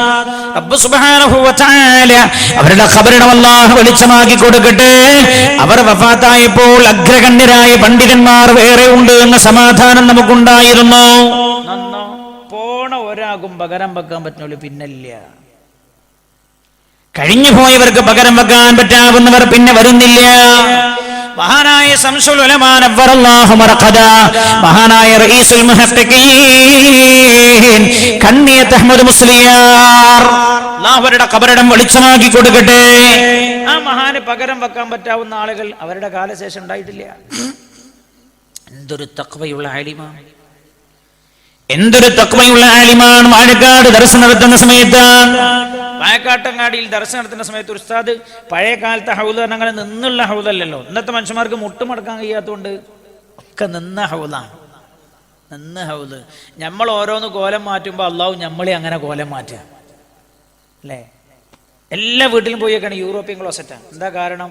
റബ്ബ് സുബ്ഹാനഹു വ തആല അവരുടെ ഖബറിനെ അല്ലാഹു വെളിച്ചമാക്കി കൊടുക്കട്ടെ. അവർ വഫാത്തായപ്പോൾ അഗ്രഗണ്യരായ പണ്ഡിതന്മാർ വേറെ ഉണ്ട് എന്ന സമാധാനം നമുക്കുണ്ടായിരുന്നു. പോണ ഒരാകും പകരം വെക്കാൻ പറ്റുള്ളൂ, പിന്നല്ല. കഴിഞ്ഞു പോയവർക്ക് പകരം വെക്കാൻ പറ്റാവുന്നവർ പിന്നെ വരുന്നില്ല. മഹാനായ ശംസുൽ ഉലമാ നവ്വറല്ലാഹു മർഖദ, മഹാനായ റഈസുൽ മുഹഖഖീൻ കണ്ണിയത്ത് അഹ്മദ് മുസ്ലിയാർ അല്ലാഹുവിന്റെ ഖബറിടം വെളിച്ചമാക്കി കൊടുക്കട്ടെ. ആ മഹാന് പകരം വെക്കാൻ പറ്റാവുന്ന ആളുകൾ അവരുടെ കാലശേഷം ഉണ്ടായിട്ടില്ല. എന്തൊരു തഖ്വയുള്ള ആലിമാണ്, എന്തൊരു തഖ്വയുള്ള ആലിമാണ്. വാഴക്കാട് ദർശനം നടത്തുന്ന സമയത്ത്, വാഴക്കാട്ടങ്ങാടിയിൽ ദർശനം നടത്തുന്ന സമയത്ത് ഉസ്താദ് പഴയ കാലത്തെ ഹൗദ് അങ്ങനെ നിന്നുള്ള ഹൗദല്ലല്ലോ. ഇന്നത്തെ മനുഷ്യന്മാർക്ക് മുട്ടുമടക്കാൻ കഴിയാത്തതുകൊണ്ട് ഒക്കെ നിന്ന ഹൗദാണ്, നിന്ന് ഹൗദ്. നമ്മൾ ഓരോന്ന് കോലം മാറ്റുമ്പോൾ അള്ളാഹു നമ്മളെ അങ്ങനെ കോലം മാറ്റുക അല്ലേ? എല്ലാ വീട്ടിലും പോയേക്കാണ് യൂറോപ്യൻ ക്ലോസറ്റാണ്. എന്താ കാരണം?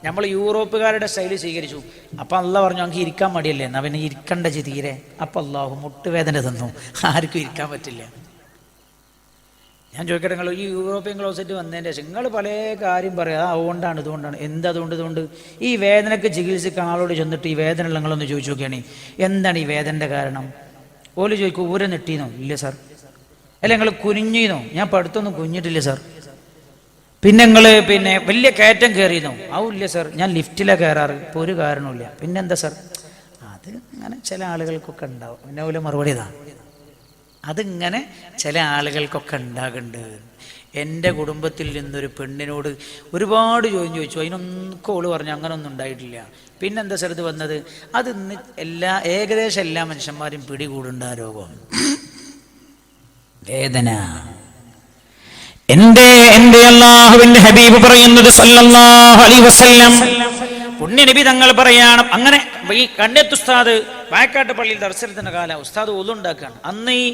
നമ്മൾ യൂറോപ്പുകാരുടെ സ്റ്റൈല് സ്വീകരിച്ചു. അപ്പം അള്ളാഹ് പറഞ്ഞു നമുക്ക് ഇരിക്കാൻ മടിയല്ലേ, എന്നാ പിന്നെ ഇരിക്കണ്ട തീരെ. അപ്പം അള്ളാഹു മുട്ടുവേദന തന്നു, ആർക്കും ഇരിക്കാൻ പറ്റില്ല. ഞാൻ ചോദിക്കട്ടെ, നിങ്ങൾ ഈ യൂറോപ്യൻ ക്ലോസറ്റ് വന്നതിൻ്റെ ശേഷം നിങ്ങൾ പല കാര്യം പറയാം, അതുകൊണ്ടാണ് ഇതുകൊണ്ടാണ്. ഇതുകൊണ്ട് ഈ വേദനക്ക് ചികിത്സിക്കാൻ ആളോട് ചെന്നിട്ട് ഈ വേദന നിങ്ങളൊന്ന് ചോദിച്ചു നോക്കിയാണ് എന്താണ് ഈ വേദനയുടെ കാരണം. ഓല് ചോദിക്കും ഊര നെട്ടീന്നോ? ഇല്ല സാർ. അല്ല നിങ്ങൾ കുനിഞ്ഞീന്നോ? ഞാൻ പഠിത്തൊന്നും കുഞ്ഞിട്ടില്ല സാർ. പിന്നെ നിങ്ങൾ വലിയ കയറ്റം കയറിയെന്നോ? ഇല്ല സാർ, ഞാൻ ലിഫ്റ്റിലാണ് കയറാറ്, ഇപ്പോൾ ഒരു കാരണമില്ല. പിന്നെന്താ സാർ? അത് ഇങ്ങനെ ചില ആളുകൾക്കൊക്കെ ഉണ്ടാവും. പിന്നെ ഓല് മറുപടി ഇതാ, അതിങ്ങനെ ചില ആളുകൾക്കൊക്കെ ഉണ്ടാകുന്നുണ്ട്. എൻ്റെ കുടുംബത്തിൽ നിന്നൊരു പെണ്ണിനോട് ഒരുപാട് ചോദിച്ചു, അതിനൊന്നും ഓള് പറഞ്ഞു അങ്ങനൊന്നും ഉണ്ടായിട്ടില്ല. പിന്നെന്താ സാർ ഇത് വന്നത്? അത് ഇന്ന് ഏകദേശം എല്ലാ മനുഷ്യന്മാരും പിടികൂടുണ്ട രോഗം, വേദന. എൻ്റെ അല്ലാഹുവിന്റെ ഹബീബ് പറയുന്നത് സല്ലല്ലാഹു അലൈഹി വസല്ലം, പുണ്യനബി തങ്ങൾ പറയാണ്. അങ്ങനെ ഈ കണ്ണിയത്ത് ഉസ്താദ് വാഴക്കാട്ട് പള്ളിയിൽ ദർശനത്തിന്റെ കാലം ഉസ്താദ് ഒലുണ്ടാക്കുകയാണ്. അന്ന് ഈ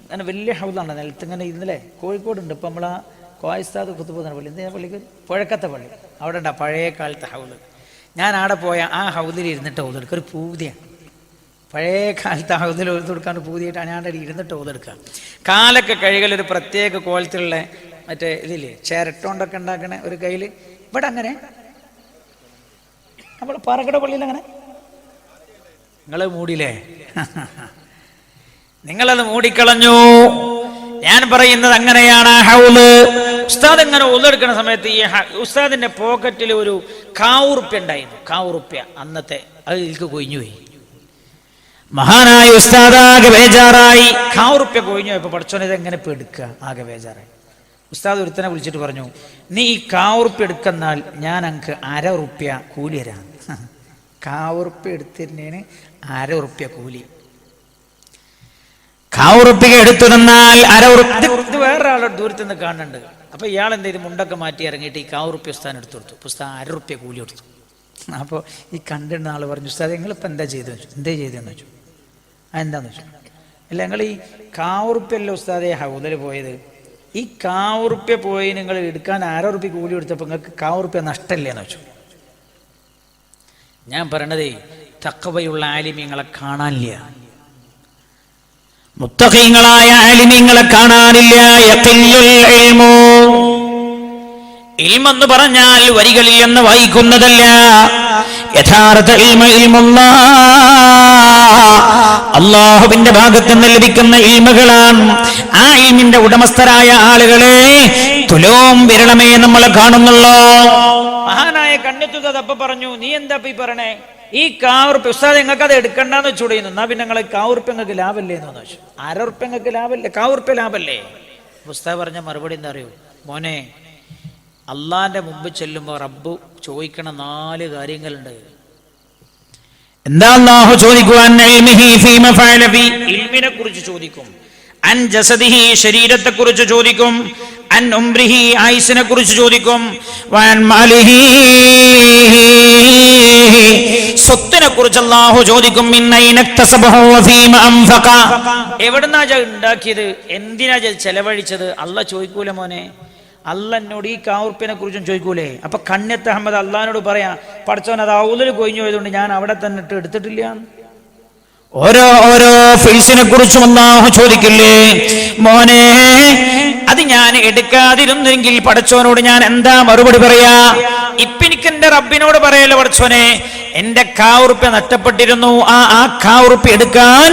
അങ്ങനെ വലിയ ഹൗദാണ് നിലത്ത് ഇങ്ങനെ ഇന്നലെ കോഴിക്കോടുണ്ട്. ഇപ്പം നമ്മളാ കോയസ്താദ് കുത്തുപോകുന്ന പള്ളി, എന്തിനാ പള്ളിക്ക് പുഴക്കത്തെ പള്ളി, അവിടെ ഉണ്ടാ പഴയ കാലത്തെ ഹൗദ്. ഞാൻ അവിടെ പോയ ആ ഹൗദിൽ ഇരുന്നിട്ട് ഓതെടുക്കുക, ഒരു പൂതിയാണ്. പഴയ കാലത്ത് ഹൗദിൽ ഓതെടുക്കാണ്ട് പൂതിയായിട്ടാണ് ഞാൻ അവിടെ ഇരുന്നിട്ട് ഓതെടുക്കുക. കാലൊക്കെ കഴുകലൊരു പ്രത്യേക കോലത്തിലുള്ള മറ്റേ ഇതില്ലേ ചിരട്ടോണ്ടൊക്കെ ഉണ്ടാക്കണ ഒരു കയ്യിൽ. ഇവിടെ അങ്ങനെ നമ്മൾ പാറക്കട പള്ളിയിൽ അങ്ങനെ നിങ്ങൾ മൂടിയില്ലേ? നിങ്ങളത് മൂടിക്കളഞ്ഞു. ഞാൻ പറയുന്നത് അങ്ങനെയാണ്. ഹൗല് ഉസ്താദ് ഇങ്ങനെ ഉള്ളെടുക്കുന്ന സമയത്ത് ഈ ഉസ്താദിന്റെ പോക്കറ്റിൽ ഒരു കാവുറുപ്യ ഉണ്ടായിരുന്നു. കാവുറുപ്യ അന്നത്തെ അത് ഇതിൽക്ക് കൊഴിഞ്ഞുപോയി. മഹാനായ ഉസ്താദ് ആകെ ബേജാറായി. കാവുറുപ്യ കൊഴിഞ്ഞു പോയപ്പോ പഠിച്ചോനെ ഇതെങ്ങനെ ഇപ്പൊ എടുക്കുക? ആകെ ബേജാറായി. ഉസ്താദ് ഒരുത്തനെ വിളിച്ചിട്ട് പറഞ്ഞു, നീ ഈ കാവുറുപ്യ എടുക്കുന്നാൽ ഞാൻ അങ്ക് 1/2 ഉറുപ്യ കൂലി തരാം. കാവുറുപ്യ എടുത്തിരുന്നതിന് 1/2 ഉറുപ്യ കൂലി. കാവുറുപ്യ എടുത്തു തന്നാൽ 1/2 ഉറുപ്യ. വേറൊരാളുടെ ദൂരത്ത് നിന്ന് കാണുന്നുണ്ട്. അപ്പൊ ഇയാൾ എന്ത് ചെയ്തു? മുണ്ടൊക്കെ മാറ്റി ഇറങ്ങിയിട്ട് ഈ കാവുറുപ്യ ഉസ്താൻ എടുത്തു കൊടുത്തു. ഉസ്താദ് 1/2 ഉറുപ്യ കൂലി കൊടുത്തു. അപ്പോൾ ഈ കണ്ടിരുന്ന ആൾ പറഞ്ഞു, ഉസ്താദ് നിങ്ങളിപ്പോൾ എന്താ ചെയ്തെന്ന് വെച്ചു. എന്തേ ചെയ്തതെന്ന് വെച്ചു. എന്താന്ന് വെച്ചു, അല്ല നിങ്ങൾ ഈ കാവുറുപ്യല്ല ഉസ്താദെ ഹൗദൽ പോയത്, ഈ കാവുറുപ്യ പോയി നിങ്ങൾ എടുക്കാൻ 1/2 ഉറുപ്യ കൂലി കൊടുത്തപ്പോൾ നിങ്ങൾക്ക് കാവുറുപ്യ നഷ്ടമില്ലേന്ന് വെച്ചു. ഞാൻ പറയണതേ തഖ്വയുള്ള ആലിമീങ്ങളെ കാണാനില്ല, മുത്തഖീങ്ങളായ ആലിമീങ്ങളെ കാണാനില്ല. ഇൽമെന്ന് പറഞ്ഞാൽ വരികളിൽ എന്ന് വായിക്കുന്നതല്ല. യഥാർത്ഥ അല്ലാഹുവിന്റെ ഭാഗത്ത് നിന്ന് ലഭിക്കുന്ന ഇൽമുകളാണ്. ആ ഇൽമിന്റെ ഉടമസ്ഥരായ ആളുകളെ തുലോം വിരളമേ നമ്മളെ കാണുന്നുള്ളൂ. മഹാനായ കണ്ണിത്തുന്നത് അപ്പൊ പറഞ്ഞു, നീ എന്താ ഈ പറയണേ? ഈ കാവുറുപ്യ ഉസ്താദ് നിങ്ങൾക്ക് അത് എടുക്കണ്ടെന്ന് വെച്ചുകൂടിയുന്നു. എന്നാ പിന്നെ നിങ്ങൾ കാവുറുപ്യ നിങ്ങൾക്ക് ലാഭല്ലേ എന്ന് ചോദിച്ചു. 1/2 ഉറുപ്യ നിങ്ങൾക്ക് ലാഭല്ലേ? കാവുറുപ്യ ലാഭല്ലേ? ഉസ്താദ് പറഞ്ഞ മറുപടി എന്താ അറിയൂ? മോനെ, അള്ളാന്റെ മുമ്പ് ചെല്ലുമ്പോൾ റബ്ബ് ചോദിക്കണ 4 കാര്യങ്ങളുണ്ട്. എന്താ അല്ലാഹു ചോദിക്കുവാൻ? ഇൽമിനെ കുറിച്ച് ചോദിക്കും, അൻ ജസദിഹി ശരീരത്തെ കുറിച്ച് ചോദിക്കും, അൻ ഉംരിഹി ആയുസിനെ കുറിച്ച് ചോദിക്കും, വൻ മാലിഹി സ്വത്തിനെ കുറിച്ച് അല്ലാഹു ചോദിക്കും, എവിടുന്നാ ഉണ്ടാക്കിയത്, എന്തിനാ ചെലവഴിച്ചത്? അള്ളാഹ് ചോദിക്കൂല മോനെ. അല്ല എന്നോട് ഈ കാവുർപ്പിനെ കുറിച്ചും ചോദിക്കൂലേ? അപ്പൊ കണ്യത്ത് അഹമ്മദ് അള്ളഹാനോട് പറയാ, പഠിച്ചവൻ അത് ഔലിൽ കൊഴിഞ്ഞു പോയതുകൊണ്ട് ഞാൻ അവിടെ തന്നെ എടുത്തിട്ടില്ല. ഓരോ ഫീസിനെ കുറിച്ചും അല്ലാഹു ചോദിക്കില്ലേ? മോനെ, അത് ഞാൻ എടുക്കാതിരുന്നെങ്കിൽ പഠിച്ചവനോട് ഞാൻ എന്താ മറുപടി പറയാ? ഇപ്പൊ എനിക്ക് എന്റെ റബ്ബിനോട് പറയല്ലോ, പഠിച്ചവനെ എന്റെ കാവുറുപ്യ നഷ്ടപ്പെട്ടിരുന്നു, ആ കാവുറുപ്യ എടുക്കാൻ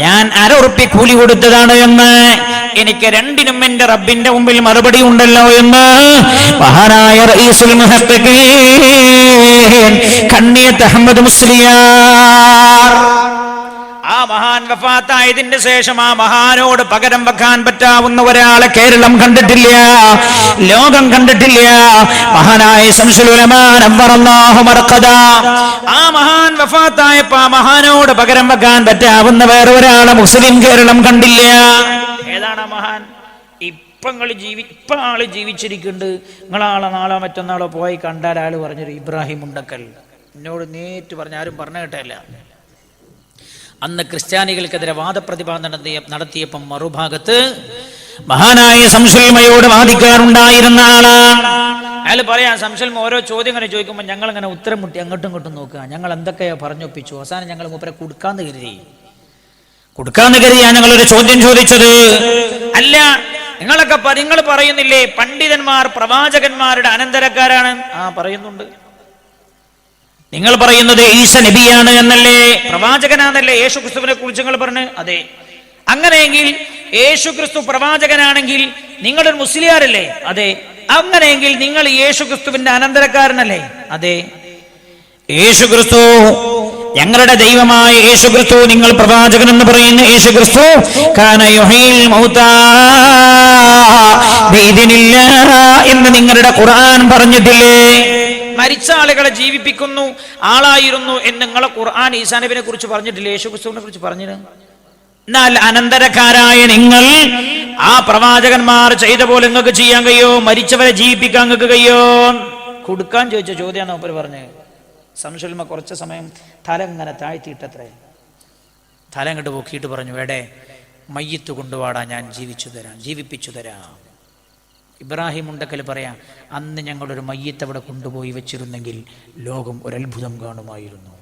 ഞാൻ 1/2 ഉറുപ്യ കൂലി കൊടുത്തതാണ് എന്ന് എനിക്ക് രണ്ടിനും എന്റെ റബ്ബിന്റെ മുമ്പിൽ മറുപടി ഉണ്ടല്ലോ എന്ന് മഹാനായ റഈസുൽ മുഹഖഖീൻ കണ്ണിയത്ത് അഹ്മദ് മുസ്ലിയാർ, ആ മഹാൻ വഫാത്തായതിന്റെ ശേഷം ആ മഹാനോട് പകരം വെക്കാൻ പറ്റാവുന്ന ഒരാളെ കേരളം കണ്ടിട്ടില്ല, ലോകം കണ്ടിട്ടില്ല. മഹാനായ ശംസുൽ ഉലമാ നവ്വറല്ലാഹു മർഖദ, ആ മഹാൻ വഫാത്തായപ്പോ ആ മഹാനോട് പകരം വെക്കാൻ പറ്റാവുന്ന വേറെ ഒരാളെ മുസ്ലിം കേരളം കണ്ടില്ല. ഏതാണ് ആ മഹാൻ? ഇപ്പൊ ആള് ജീവിച്ചിരിക്കുന്നുണ്ട്. നിങ്ങളാളെ നാളോ മറ്റന്നാളോ പോയി കണ്ടാൽ ആള് പറഞ്ഞൊരു ഇബ്രാഹിം മുണ്ടക്കൽ എന്നോട് നേരിട്ട് പറഞ്ഞ, ആരും പറഞ്ഞു കേട്ടല്ല. അന്ന് ക്രിസ്ത്യാനികൾക്കെതിരെ വാദപ്രതിപാദനം നടത്തിയപ്പം മറുഭാഗത്ത് മഹാനായ ശംസുൽമയോട് വാദിക്കാറുണ്ടായിരുന്ന ആളാണ്. അയാൾ പറയാം, ശംസുൽമ ഓരോ ചോദ്യം ഇങ്ങനെ ചോദിക്കുമ്പോൾ ഞങ്ങൾ ഇങ്ങനെ ഉത്തരം മുട്ടി അങ്ങോട്ടും ഇങ്ങോട്ടും നോക്കുക, ഞങ്ങൾ എന്തൊക്കെയോ പറഞ്ഞൊപ്പിച്ചു. അവസാനം ഞങ്ങൾ മൂപ്പരെ കൊടുക്കാന്ന് കരുതിയാ ഞങ്ങളൊരു ചോദ്യം ചോദിച്ചത്. അല്ല, നിങ്ങൾ പറയുന്നില്ലേ പണ്ഡിതന്മാർ പ്രവാചകന്മാരുടെ അനന്തരക്കാരാണ്? പറയുന്നുണ്ട്. നിങ്ങൾ പറയുന്നത് ഈസ നബിയാണ് എന്നല്ലേ, പ്രവാചകനാണല്ലേ യേശു ക്രിസ്തുവിനെ കുറിച്ച് നിങ്ങൾ പറഞ്ഞു? അതെ. അങ്ങനെയെങ്കിൽ യേശു ക്രിസ്തു പ്രവാചകനാണെങ്കിൽ നിങ്ങളൊരു മുസ്ലിയാരല്ലേ? അതെ. അങ്ങനെയെങ്കിൽ നിങ്ങൾ യേശു ക്രിസ്തുവിന്റെ അനന്തരക്കാരനല്ലേ? അതെ. യേശു ക്രിസ്തു ഞങ്ങളുടെ ദൈവമായ യേശു ക്രിസ്തു, നിങ്ങൾ പ്രവാചകൻ എന്ന് പറയുന്ന യേശു ക്രിസ്തു കാന യുഹീൽ മൗതാ ബിഇദ്നില്ലാഹ് എന്ന് നിങ്ങളുടെ ഖുർആൻ പറഞ്ഞിട്ടില്ലേ? മരിച്ച ആളുകളെ ജീവിപ്പിക്കുന്നു ആളായിരുന്നു എന്ന് നിങ്ങളെ ഖുർആൻ ഈസാ നബിയെ കുറിച്ച് പറഞ്ഞിട്ടില്ലേ? യേശു ക്രിസ്തുവിനെ കുറിച്ച് പറഞ്ഞിരുന്നു. എന്നാൽ അനന്തരക്കാരായ നിങ്ങൾ ആ പ്രവാചകന്മാർ ചെയ്ത പോലെ നിങ്ങൾക്ക് ചെയ്യാൻ കഴിയോ? മരിച്ചവരെ ജീവിപ്പിക്കാൻ നിങ്ങൾക്ക് കഴിയോ? കൊടുക്കാൻ ചോദിച്ച ചോദ്യമാണ് അവർ പറഞ്ഞത്. ശംസുൽമ കുറച്ച് സമയം തല ഇങ്ങനെ താഴ്ത്തിയിട്ടത്രേ, തല ഇങ്ങോട്ട് പൊക്കിയിട്ട് പറഞ്ഞു, വേടേ മയ്യത്ത് കൊണ്ടുപാടാ, ഞാൻ ജീവിപ്പിച്ചു തരാം. ഇബ്രാഹിം മുണ്ടക്കൽ പറയാം, അന്ന് ഞങ്ങളൊരു മയ്യത്ത് അവിടെ കൊണ്ടുപോയി വെച്ചിരുന്നെങ്കിൽ ലോകം ഒരത്ഭുതം കാണുമായിരുന്നു.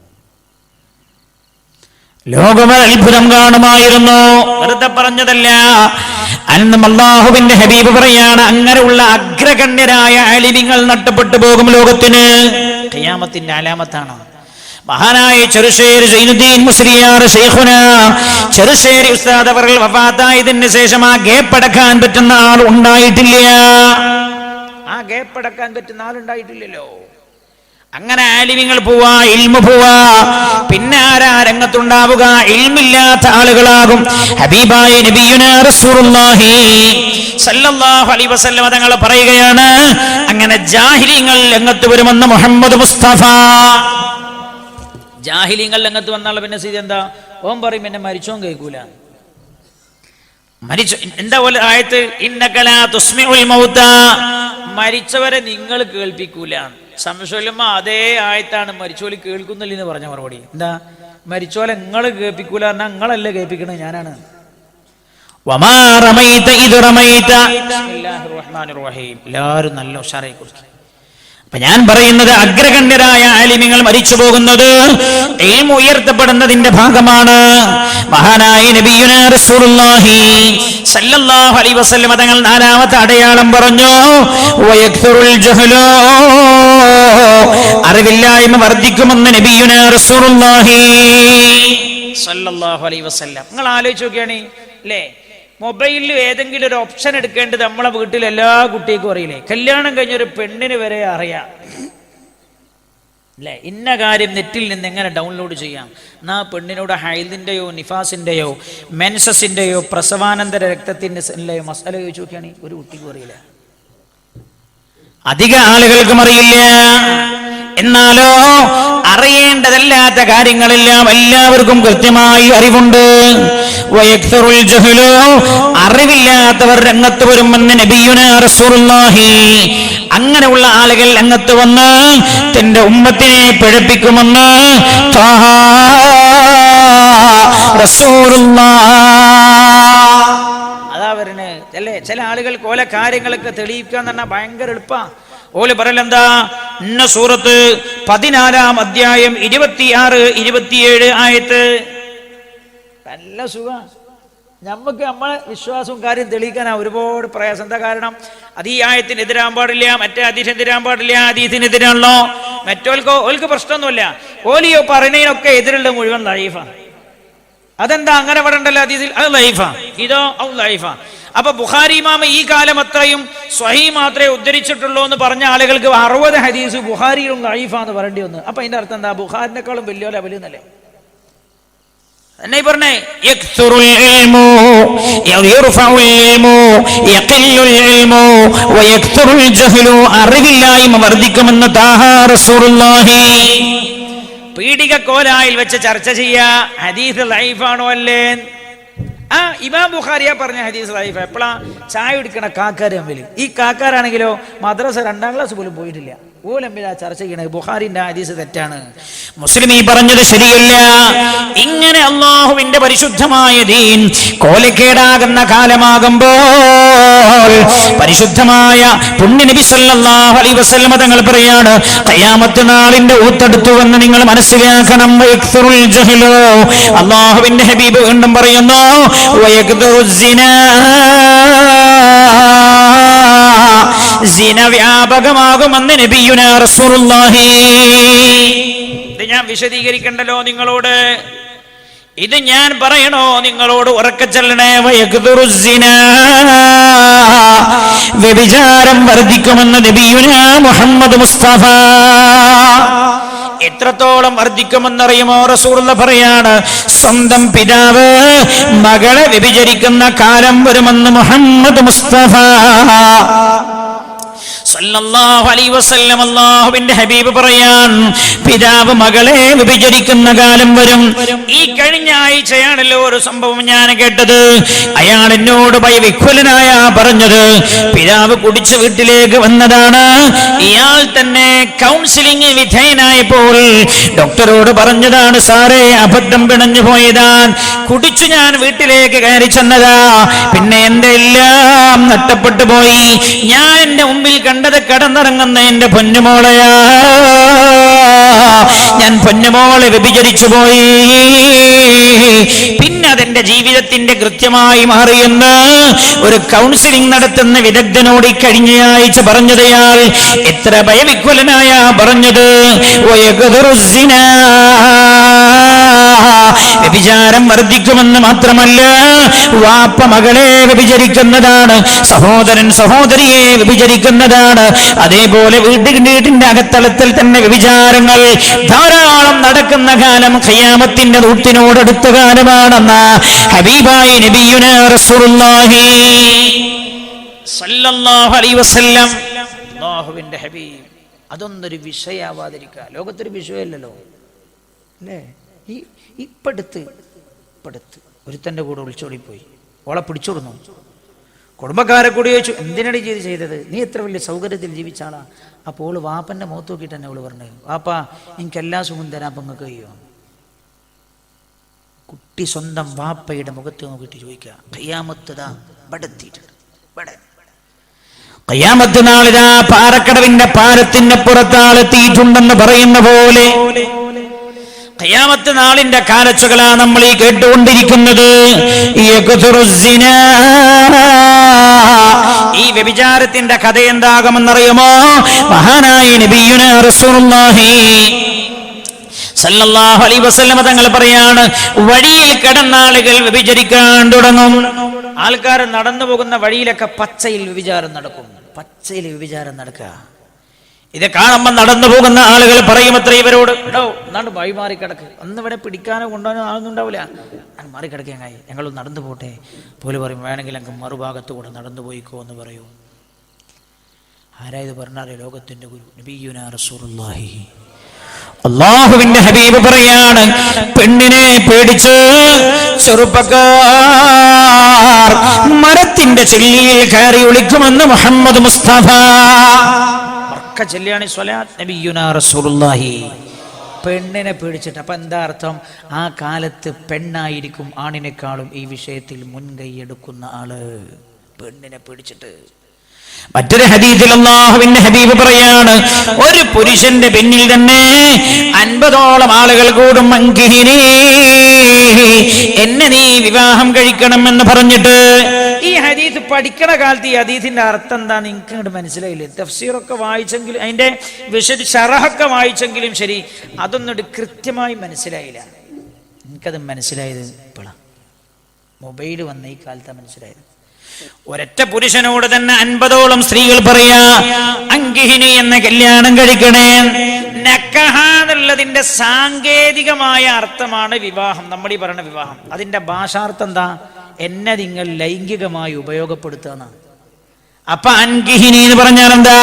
വെറുതെ പറഞ്ഞതല്ല. അന്നും അല്ലാഹുവിന്റെ ഹബീബ് പറയാണ്, അങ്ങനെയുള്ള അഗ്രഗണ്യരായ ആലിമീങ്ങൾ നഷ്ടപ്പെട്ടു പോകും ലോകത്തിന്. ഖിയാമത്തിന്റെ അലാമത്താണ്. മഹാനായ ചെറുശ്ശേരി സൈനുദ്ദീൻ മുസ്ലിയാർ ശൈഖുന ചെറുശ്ശേരി ഉസ്താദ് അവർ വഫാത്തായതിന് ശേഷം ആ ഗേപ്പടക്കാൻ പറ്റുന്ന ആൾ ഉണ്ടായിട്ടില്ല. ആ ഗേപ്പടക്കാൻ പറ്റുന്ന ആളുണ്ടായിട്ടില്ലല്ലോ. അങ്ങനെ ആലിമീങ്ങൾ പോവാ, ഇൽമു പോവാ, പിന്നെ ആരാ രംഗത്തുണ്ടാവുക? ഇൽമില്ലാത്ത ആളുകളാകും. ഹബീബായ നബിയുനാ റസൂലുള്ളാഹി സല്ലല്ലാഹു അലൈഹി വസല്ലം തങ്ങൾ പറയുകയാണ്, അങ്ങനെ ജാഹിലിങ്ങൾ രംഗത്ത് വരുമെന്ന് മുഹമ്മദ് മുസ്തഫ. ജാഹിലിങ്ങൾ രംഗത്ത് വന്നുള്ള പിന്നെ സ്ഥിതി എന്താ? ഓൻ പറയും എന്നെ മരിച്ചോൻ കേൾക്കൂല. എന്താ പോലെ ആയത്ത്, ഇന്നക ലാ തുസ്മിഉൽ മൗതാ, മരിച്ചവരെ നിങ്ങൾ കേൾപ്പിക്കൂല. ശംസുലുമ്മ അതേ ആയത്താണ് മരിച്ചോലി കേൾക്കുന്നില്ലെന്ന് പറഞ്ഞ മറുപടി. എന്താ? മരിച്ചോലെ നിങ്ങൾ കേൾപ്പിക്കൂല പറഞ്ഞാൽ നിങ്ങളല്ലേ കേൾപ്പിക്കണത്, ഞാനാണ്. വമാ റമൈത ഇദ് റമൈത. ബിസ്മില്ലാഹിർ റഹ്മാനിർ റഹീം. എല്ലാവരും നല്ല ഉഷാറായി കുറിച്ച്. അപ്പൊ ഞാൻ പറയുന്നത്, അഗ്രഗണ്യരായ ആലിമീങ്ങൾ മരിച്ചു പോകുന്നത് ഇൽമു ഉയർത്തപ്പെടുന്നതിന്റെ ഭാഗമാണ്. മഹാനായ നബിയുനാ റസൂലുള്ളാഹി സല്ലല്ലാഹു അലൈഹി വസല്ലം തങ്ങൾ 4ാമത്തെ അടയാളം പറഞ്ഞു, വയക്തുറുൽ ജഹ്ലു, അറിവില്ലായ്മ വർദ്ധിക്കുമെന്ന് നബിയുനാ റസൂലുള്ളാഹി സല്ലല്ലാഹു അലൈഹി വസല്ലം. നിങ്ങൾ ആലോചിച്ച് നോക്കിയാണ് അല്ലേ, മൊബൈലിൽ ഏതെങ്കിലും ഒരു ഓപ്ഷൻ എടുക്കേണ്ടത് നമ്മളെ വീട്ടിൽ എല്ലാ കുട്ടികൾക്കും അറിയില്ലേ? കല്യാണം കഴിഞ്ഞൊരു പെണ്ണിന് വരെ അറിയാം അല്ലേ, ഇന്ന കാര്യം നെറ്റിൽ നിന്ന് എങ്ങനെ ഡൗൺലോഡ് ചെയ്യാം. എന്നാ പെണ്ണിനോട് ഹൈദിന്റെയോ നിഫാസിന്റെയോ മെൻസസിന്റെയോ പ്രസവാനന്തര രക്തത്തിൻ്റെയോ മസാല ചോദിച്ചു നോക്കിയാണ് ഒരു കുട്ടിക്കും അറിയില്ല. അധിക ആളുകൾക്കും അറിയില്ല. എന്നാലോ അറിയേണ്ടതല്ലാത്ത കാര്യങ്ങളെല്ലാം എല്ലാവർക്കും കൃത്യമായി അറിവുണ്ട്. വയക്തറുൽ ജഹ്ലു, അറിവില്ലാത്തവർ രംഗത്ത് വരുമെന്ന് നബിയുനാ റസൂലുള്ളാഹി. അങ്ങനെയുള്ള ആളുകൾ രംഗത്ത് വന്ന് തന്റെ ഉമ്മത്തിനെ പിഴപ്പിക്കുമെന്ന് റസൂലുള്ളാഹ്. അതാ വരുന്നേ അല്ലേ. ചില ആളുകൾക്ക് ഓല കാര്യങ്ങളൊക്കെ തെളിയിക്കുക എന്ന് പറഞ്ഞാൽ ഭയങ്കര എളുപ്പമാണ്. ഓല് പറയലെന്താ, ഇന്ന സൂറത്ത് 14-ാം അധ്യായം 26-27 ആയത്ത്. നല്ല സുഖ. നമുക്ക് നമ്മളെ വിശ്വാസവും കാര്യം തെളിയിക്കാനാ ഒരുപാട് പ്രയാസം. എന്താ കാരണം? അത് ഈ ആയത്തിന് എതിരാൻ പാടില്ല, മറ്റേ ഹദീസിന് എതിരാൻ പാടില്ല, ഹദീസിന് എതിരാണല്ലോ. ഓൽക്ക് പ്രശ്നമൊന്നുമില്ല. ഓലിയോ പറയുന്നതിനൊക്കെ എതിരുള്ള മുഴുവൻ ലൈഫാ. അതെന്താ അങ്ങനെ പറയണ്ടല്ലോ ഹദീസിൽ? അത് ലൈഫാ. ഇതോ അത് ലൈഫാ. അപ്പൊ ബുഖാരി ഇമാം ഈ കാലം അത്രയും സ്വഹീഹ് മാത്രമേ ഉദ്ധരിച്ചിട്ടുള്ളൂ എന്ന് പറഞ്ഞ ആളുകൾക്ക് 60 ഹദീസ് ബുഖാരിയിലും ലൈഫാന്ന് പറയേണ്ടി വന്നു. അപ്പൊ അതിന്റെ അർത്ഥം എന്താ? ബുഖാരിനേക്കാളും വലിയ ലെവലെന്നല്ലേ എന്നെ പറഞ്ഞേ. അറിവില്ലായ്മ വർദ്ധിക്കുമെന്ന് റസൂലുള്ളാഹി. പീഡികക്കോലായിൽ വെച്ച് ചർച്ച ചെയ്യാ ഹദീസ് ലൈഫാണോ അല്ലേ? ഇമാം ബുഖാരിയാ പറഞ്ഞ ഹദീസ് ലൈഫ്. എപ്പോഴാ? ചായ കുടിക്കണ കാക്കാർ തമ്മിൽ. ഈ കാക്കാരാണെങ്കിലോ മദ്രസ 2-ാം ക്ലാസ് പോലും പോയിട്ടില്ല. ഓലെമ്പിലാ ചർച്ച ചെയ്യണത് ബുഖാരിന്റെ ഹദീസ് തെറ്റാണ്, മുസ്ലിം ഈ പറഞ്ഞത് ശരിയല്ല. ഇങ്ങനെ അല്ലാഹുവിന്റെ പരിശുദ്ധമായ ദീൻ കോലക്കേടാകുന്ന കാലമാകുമ്പോൾ പരിശുദ്ധമായ പുണ്യ നബി സല്ലല്ലാഹു അലൈഹി വസല്ലം തങ്ങൾ പറയാണ്, ഖിയാമത്ത് നാളിന്റെ ഊത്തടുത്തുവെന്ന് നിങ്ങൾ മനസ്സിലാക്കണം. വയക്തുറുൽ ജഹ്ലു, അല്ലാഹുവിന്റെ ഹബീബ് വീണ്ടും പറയുന്നു, വയക്തുറുസ് സിനാ, സിന വ്യാപകമാകുമെന്ന് നബിയുനാ റസൂലുള്ളാഹി. ഇത് ഞാൻ വിശദീകരിക്കണ്ടല്ലോ നിങ്ങളോട്, ഇത് ഞാൻ പറയണോ നിങ്ങളോട്? ഉറക്കെ ചൊല്ലണേ. വയക്തുറുസ് സിനാ, വ്യഭിചാരം വർദ്ധിക്കുമെന്ന് നബിയുനാ മുഹമ്മദ് മുസ്തഫ. എത്രത്തോളം വർദ്ധിക്കുമെന്നറിയുമോ? റസൂലുള്ള പറയാണ്, സ്വന്തം പിതാവ് മകളെ വ്യഭിചരിക്കുന്ന കാലം വരുമെന്ന് മുഹമ്മദ് മുസ്തഫ സല്ലല്ലാഹു അലൈഹി വസല്ലം. അല്ലാഹുവിന്റെ ഹബീബ് പറയാൻ, പിതാവ് മകളെ വ്യഭിചരിക്കുന്ന കാലം വരും. ഈ കഴിഞ്ഞ ആഴ്ചയാണല്ലോ ഒരു സംഭവം ഞാൻ കേട്ടത്. അയാൾ എന്നോട് ഭയവിഹ്വലനായ പറഞ്ഞത്, പിതാവ് കുടിച്ച് വീട്ടിലേക്ക് വന്നതാണ്. ഇയാൾ തന്നെ കൗൺസിലിംഗ് വിധേയനായപ്പോൾ ഡോക്ടറോട് പറഞ്ഞതാണ്, സാറേ അബദ്ധം പിണഞ്ഞു പോയതാൻ, കുടിച്ചു ഞാൻ വീട്ടിലേക്ക് കയറി ചെന്നതാ, പിന്നെ എന്റെ എല്ലാം നഷ്ടപ്പെട്ടു പോയി. ഞാൻ എന്റെ മുമ്പിൽ കണ്ടത് കടന്നിറങ്ങുന്ന എന്റെ പൊന്നുമോളയാ, ഞാൻ പൊന്നുമോളെ വ്യഭിചരിച്ചു പോയി. പിന്നെ അതെന്റെ ജീവിതത്തിന്റെ കൃത്യമായി മാറിയെന്ന് ഒരു കൗൺസിലിംഗ് നടത്തുന്ന വിദഗ്ധനോട് കഴിഞ്ഞ ആഴ്ച പറഞ്ഞതയാൾ. എത്ര ഭയവിഹ്വലനായ പറഞ്ഞത്. വ്യഭിചാരം വർദ്ധിക്കുമെന്ന് മാത്രമല്ല, വാപ്പ മകളെ വ്യഭിചരിക്കുന്നതാണ്, സഹോദരൻ സഹോദരിയെ വ്യഭിചരിക്കുന്നതാണ്. അതേപോലെ വീട്ടിന്റെ അകത്തളത്തിൽ തന്നെ വ്യഭിചാരങ്ങൾ ധാരാളം നടക്കുന്ന കാലം ഖിയാമത്തിന്റെ ദൂത്തിനോടടുത്ത കാലമാണെന്ന ഹബീബായ നബിയുനാ റസൂലുള്ളാഹി സല്ലല്ലാഹു അലൈഹി വസല്ലം. അല്ലാഹുവിന്റെ ഹബീബ്. അതൊന്നൊരു വിഷയാവാതിരിക്കുക. ലോകത്തൊരു വിഷയമല്ലല്ലോ അല്ലേ? ഈ ഇപ്പടുത്ത് ഒരുത്തൻ്റെ കൂടെ ഒളിച്ചോടിപ്പോയി, ഓളെ പിടിച്ചോടുന്നു. കുടുംബക്കാരെ കൂടി ചോദിച്ചു, എന്തിനാണ് ചെയ്തത്? നീ എത്ര വലിയ സൗകര്യത്തിൽ ജീവിച്ചാളാ? അപ്പോൾ ഓള് വാപ്പൻ്റെ മുഖത്ത് നോക്കിയിട്ട് തന്നെ അവള് പറഞ്ഞത്, വാപ്പാ എനിക്കെല്ലാ സുഖം തരാൻ അപ്പം നിങ്ങൾക്ക് കഴിയുമോ? കുട്ടി സ്വന്തം വാപ്പയുടെ മുഖത്ത് നോക്കിയിട്ട് ചോദിക്കുക, ഖിയാമത്ത് ദാ ബടെത്തിയിട്ടുണ്ട്, ഖിയാമത്ത് നാളിതാ പാറക്കടവിന്റെ പാലത്തിന്റെ പുറത്താളെത്തിയിട്ടുണ്ടെന്ന് പറയുന്ന പോലെ ഖിയാമത്ത് നാളിന്റെ കാലച്ചുകളാ നമ്മൾ ഈ കേട്ടുകൊണ്ടിരിക്കുന്നത്. ഈ വ്യഭിചാരത്തിന്റെ കഥ എന്താകുമെന്നറിയുമോ? മഹാനായ നബിയുനാ റസൂലുള്ളാഹി സല്ലല്ലാഹു അലൈഹി വസല്ലം തങ്ങൾ പറയാണ്, വഴിയിൽ കിടന്ന ആളുകൾ വ്യഭിചരിക്കാൻ തുടങ്ങും. ആൾക്കാർ നടന്നു പോകുന്ന വഴിയിലൊക്കെ പച്ചയിൽ വ്യഭിചാരം നടക്കും. പച്ചയിൽ വ്യഭിചാരം നടക്കുക. ഇത് കാണുമ്പോൾ നടന്നു പോകുന്ന ആളുകൾ പറയും അത്ര ഇവരോട്, എടോ എന്നാണ്ട് വഴി മാറി കിടക്ക്, അന്ന് ഇവിടെ പിടിക്കാനോ കൊണ്ടുപോകാനോ ആളൊന്നും ഉണ്ടാവില്ല, ഞാൻ മാറിക്കിടക്കായി, ഞങ്ങൾ നടന്നു പോട്ടെ. പോലെ പറയും, വേണമെങ്കിൽ ഞങ്ങൾക്ക് മറുഭാഗത്ത് കൂടെ നടന്നു പോയിക്കോ എന്ന് പറയൂ. ആരായത് പറഞ്ഞാലേ ലോകത്തിന്റെ ഗുരു നബിയുനാ റസൂലുള്ളാഹി. അല്ലാഹുവിന്റെ ഹബീബ് പറയാണ്, പെണ്ണിനെ പേടിച്ച് ചെറുപ്പക്കാർ മരത്തിന്റെ ചെല്ലിയിൽ കയറി ഒളിക്കുമെന്ന് മുഹമ്മദ് മുസ്തഫ. ചെല്ലിയാണ് സ്വലാത്ത് നബിയുനാ റസൂലുള്ളാഹി. പെണ്ണിനെ പേടിച്ചിട്ട്. അപ്പൊ എന്താ അർത്ഥം? ആ കാലത്ത് പെണ്ണായിരിക്കും ആണിനേക്കാളും ഈ വിഷയത്തിൽ മുൻകൈ എടുക്കുന്ന ആള്, പെണ്ണിനെ പേടിച്ചിട്ട്. മറ്റൊരു ഹദീസിൽ അല്ലാഹുവിന്റെ ഹബീബ് പറയാണ്, ഒരു പുരുഷന്റെ പിന്നിൽ തന്നെ 50ഓളം ആളുകൾ കൂടും. അൻകിഹിനി, എന്നെ നീ വിവാഹം കഴിക്കണം എന്ന് പറഞ്ഞിട്ട്. ഈ ഹദീസ് പഠിക്കണ കാലത്ത് ഈ ഹദീസിന്റെ അർത്ഥം എന്താ നിങ്ങൾക്ക് ഇങ്ങോട്ട് മനസ്സിലായില്ലേ? തഫ്സീറൊക്കെ വായിച്ചെങ്കിലും അതിന്റെ ശറഹൊക്കെ വായിച്ചെങ്കിലും ശരി, അതൊന്നും കൃത്യമായി മനസ്സിലായില്ല. എനിക്കത് മനസ്സിലായത് ഇപ്പോഴാണ്, മൊബൈൽ വന്ന ഈ കാലത്താണ് മനസ്സിലായത്. ഒരൊറ്റ പുരുഷനോട് തന്നെ 50ഓളം സ്ത്രീകൾ പറയാ, അൻകിഹിനി എന്ന കല്യാണം കഴിക്കണേ. നക്കഹ എന്നുള്ളതിന്റെ സാങ്കേതികമായ അർത്ഥമാണ് വിവാഹം. നമ്മൾ ഈ പറയുന്ന വിവാഹം, അതിന്റെ ഭാഷാർത്ഥം എന്താ? എന്നെ നിങ്ങൾ ലൈംഗികമായി ഉപയോഗപ്പെടുത്തുക. അപ്പൊ അൻകിഹിനി എന്ന് പറഞ്ഞാൽ എന്താ?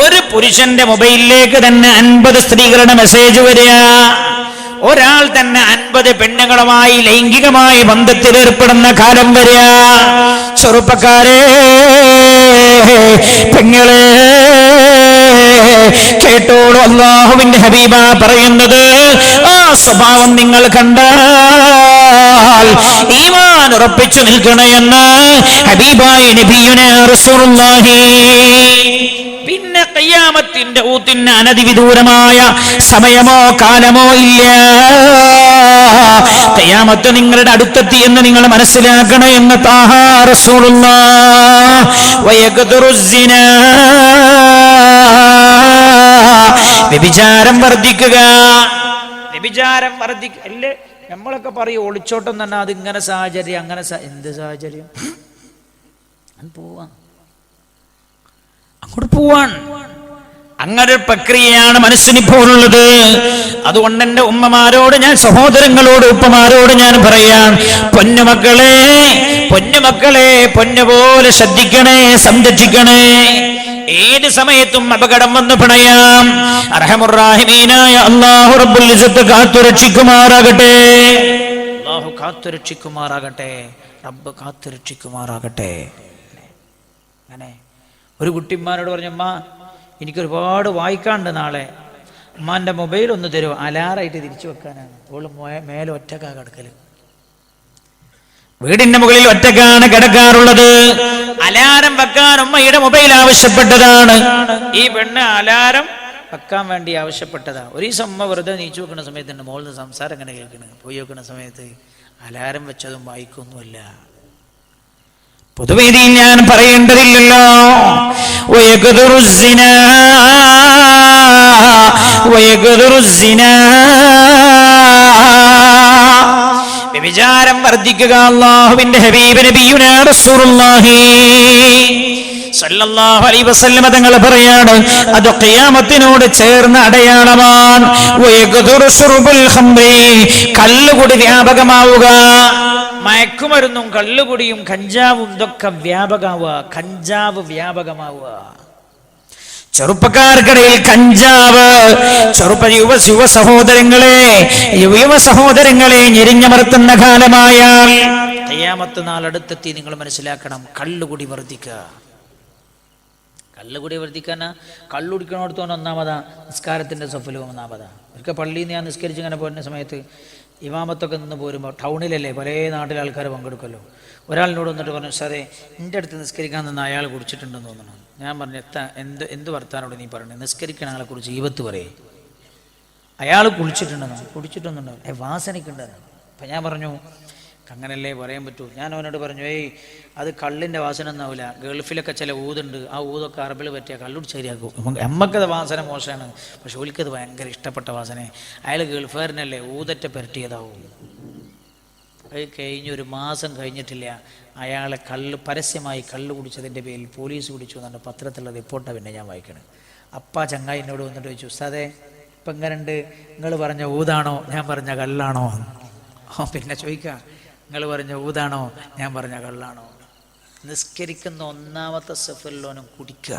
ഒരു പുരുഷന്റെ മൊബൈലിലേക്ക് തന്നെ 50 സ്ത്രീകളുടെ മെസ്സേജ് വരിക. ഒരാൾ തന്നെ 50 പെണ്ണുങ്ങളുമായി ലൈംഗികമായി ബന്ധത്തിൽ ഏർപ്പെടുന്ന കാലം വരിക. ചെറുപ്പക്കാരെ, പെങ്ങളെ കേട്ടോളൂ, അല്ലാഹുവിന്റെ ഹബീബ പറയുന്നത്, ആ സ്വഭാവം നിങ്ങൾ കണ്ടാൽ ഈമാൻ ഉറപ്പിച്ചു നിൽക്കണമെന്ന് ഹബീബായ നബിയുനാ റസൂലുള്ളാഹി. പിന്നെ ഖിയാമത്തിന്റെ ഊത്തിന് അനധിവിദൂരമായ സമയമോ കാലമോ ഇല്ല. ഖിയാമത്ത് നിങ്ങളുടെ അടുത്തെത്തി എന്ന് നിങ്ങൾ മനസ്സിലാക്കണം എന്ന് താഹ റസൂലുള്ളാഹ്. വയഖ്ദുറുസ്സിന, വ്യഭിചാരം വർദ്ധിക്കുക. വ്യഭിചാരം വർദ്ധിക്കുക അല്ലേ? നമ്മളൊക്കെ പറയും ഒളിച്ചോട്ടം തന്നെ, അത് ഇങ്ങനെ സാഹചര്യം, അങ്ങനെ എന്ത് സാഹചര്യം? പോവാ, അങ്ങോട്ട് പോവാൻ. അങ്ങനെ ഒരു പ്രക്രിയയാണ് മനസ്സിനിപ്പോഴുള്ളത്. അതുകൊണ്ട് എൻ്റെ ഉമ്മമാരോട് ഞാൻ, സഹോദരങ്ങളോട്, ഉപ്പമാരോട് ഞാൻ പറയാൻ, പൊന്നുമക്കളെ, പൊന്നുമക്കളെ, പൊന്നുപോലെ ശ്രദ്ധിക്കണേ, സംരക്ഷിക്കണേ. ഏത് സമയത്തും അപകടം വന്ന് പിണയാം. അർഹമുർറാഹിമീനായ അല്ലാഹു റബ്ബുൽ ഇസ്സത്ത് കാത്തുരക്ഷിക്കുമാറാകട്ടെ. അല്ലാഹു കാത്തുരക്ഷിക്കുമാറാകട്ടെ. റബ്ബ് കാത്തുരക്ഷിക്കുമാറാകട്ടെ. അങ്ങനെ ഒരു കുട്ടിമാരോട് പറഞ്ഞു, അമ്മ എനിക്കൊരുപാട് വായിക്കാണ്ട്, നാളെ അമ്മാൻ്റെ മൊബൈൽ ഒന്ന് തരുമോ? അലാറായിട്ട് തിരിച്ചു വെക്കാനാണ്. അവൾ മേലെ ഒറ്റക്കാ കിടക്കല്, വീടിന്റെ മുകളിൽ ഒറ്റക്കാണ് കിടക്കാറുള്ളത്. അലാരം വെക്കാൻ ഉമ്മയുടെ മൊബൈൽ ആവശ്യപ്പെട്ടതാണ്. ഈ പെണ്ണ് അലാരം വെക്കാൻ വേണ്ടി ആവശ്യപ്പെട്ടതാ. ഒരു ദിവസം ഉമ്മ വെറുതെ നീച്ചു വെക്കുന്ന സമയത്ത് മോളിൽ നിന്ന് സംസാരം എങ്ങനെ കേൾക്കണ, പോയി വെക്കുന്ന സമയത്ത് അലാരം വെച്ചതും വായിക്കൊന്നുമല്ല. പൊതുവേദിയിൽ ഞാൻ പറയേണ്ടതില്ലല്ലോ. വ്യഭിചാരം വർദ്ധിക്കുക. അല്ലാഹുവിന്റെ ഹബീബ് നബിയുനാ റസൂലുള്ളാഹി സല്ലല്ലാഹു അലൈഹി വസല്ലം തങ്ങൾ പറയാണ്, അത് ഖിയാമത്തിനോട് ചേർന്ന അടയാളമാണ്. കള്ളുകുടി വ്യാപകമാവുക. മയക്കുമരുന്നും കള്ളുകുടിയും കഞ്ചാവും ഇതൊക്കെ വ്യാപകമാവുക. കഞ്ചാവ് വ്യാപകമാവുക. ചെറുപ്പക്കാർക്കിടയിൽ കഞ്ചാവ്. യുവ സഹോദരങ്ങളെ ഞെരിഞ്ഞമർത്തുന്ന കാലമായാൽ ഖിയാമത്ത് നാൾ അടുത്തെത്തി. നിങ്ങൾ മനസ്സിലാക്കണം, കള്ളുകുടി വർദ്ധിക്കുക. കള്ളുകുടി വർദ്ധിക്കാനാ? കള്ളുടിക്കണോടത്തോണ്ട് ഒന്നാമതാ നിസ്കാരത്തിന്റെ സഫലവും ഒന്നാമതാ. ഒരിക്കൽ പള്ളിയിൽ നിന്ന് ഞാൻ നിസ്കരിച്ച് ഇങ്ങനെ പോരുന്ന സമയത്ത് ഇമാമത്തൊക്കെ നിന്ന് പോരുമ്പോൾ, ടൗണിലല്ലേ പല നാട്ടിലെ ആൾക്കാർ പങ്കെടുക്കുമല്ലോ, ഒരാളിനോട് വന്നിട്ട് പറഞ്ഞു, സാറേ എൻ്റെ അടുത്ത് നിസ്കരിക്കാൻ നിന്ന് അയാൾ കുടിച്ചിട്ടുണ്ടെന്ന് തോന്നണം. ഞാൻ പറഞ്ഞു, എന്ത് വർത്താനോട് നീ പറഞ്ഞു? നിസ്കരിക്കണ ആളെ കുറിച്ച് ഈവത്ത് പറയേ. അയാൾ കുടിച്ചിട്ടുണ്ടെന്നോ? കുടിച്ചിട്ടൊന്നുണ്ടാവും, വാസനയ്ക്കുണ്ടെന്ന്. അപ്പം ഞാൻ പറഞ്ഞു, അങ്ങനല്ലേ പറയാൻ പറ്റൂ. ഞാൻ അവനോട് പറഞ്ഞു, അത് കള്ളിൻ്റെ വാസന ഒന്നാവില്ല. ഗൾഫിലൊക്കെ ചില ഊതുണ്ട്, ആ ഊതൊക്കെ അറബിൽ പറ്റിയ കള്ളുടി ശരിയാക്കും. നമ്മക്കത് വാസന മോശമാണ്, പക്ഷെ ഓലിക്കത് ഭയങ്കര ഇഷ്ടപ്പെട്ട വാസന. അയാൾ ഗൾഫുകാരനല്ലേ, ഊതറ്റ പുരട്ടിയതാവും. അത് കഴിഞ്ഞൊരു മാസം കഴിഞ്ഞിട്ടില്ല, അയാളെ പരസ്യമായി കള്ള് കുടിച്ചതിൻ്റെ പേരിൽ പോലീസ് പിടിച്ചു എന്നാണ് പത്രത്തിലുള്ള റിപ്പോർട്ടാണ് പിന്നെ ഞാൻ വായിക്കണത്. അപ്പ ചങ്ങായി എന്നോട് വന്നിട്ട് ചോദിച്ചു, ഉസ്താദേ ഇപ്പം എങ്ങനെയുണ്ട്, നിങ്ങൾ പറഞ്ഞ ഊതാണോ ഞാൻ പറഞ്ഞ കള്ളാണോ? പിന്നെ ചോദിക്കുക, നിങ്ങൾ പറഞ്ഞ ഊതാണോ ഞാൻ പറഞ്ഞ കള്ളാണോ? നിസ്കരിക്കുന്ന ഒന്നാമത്തെ സഫറിലോനും കുടിക്കുക.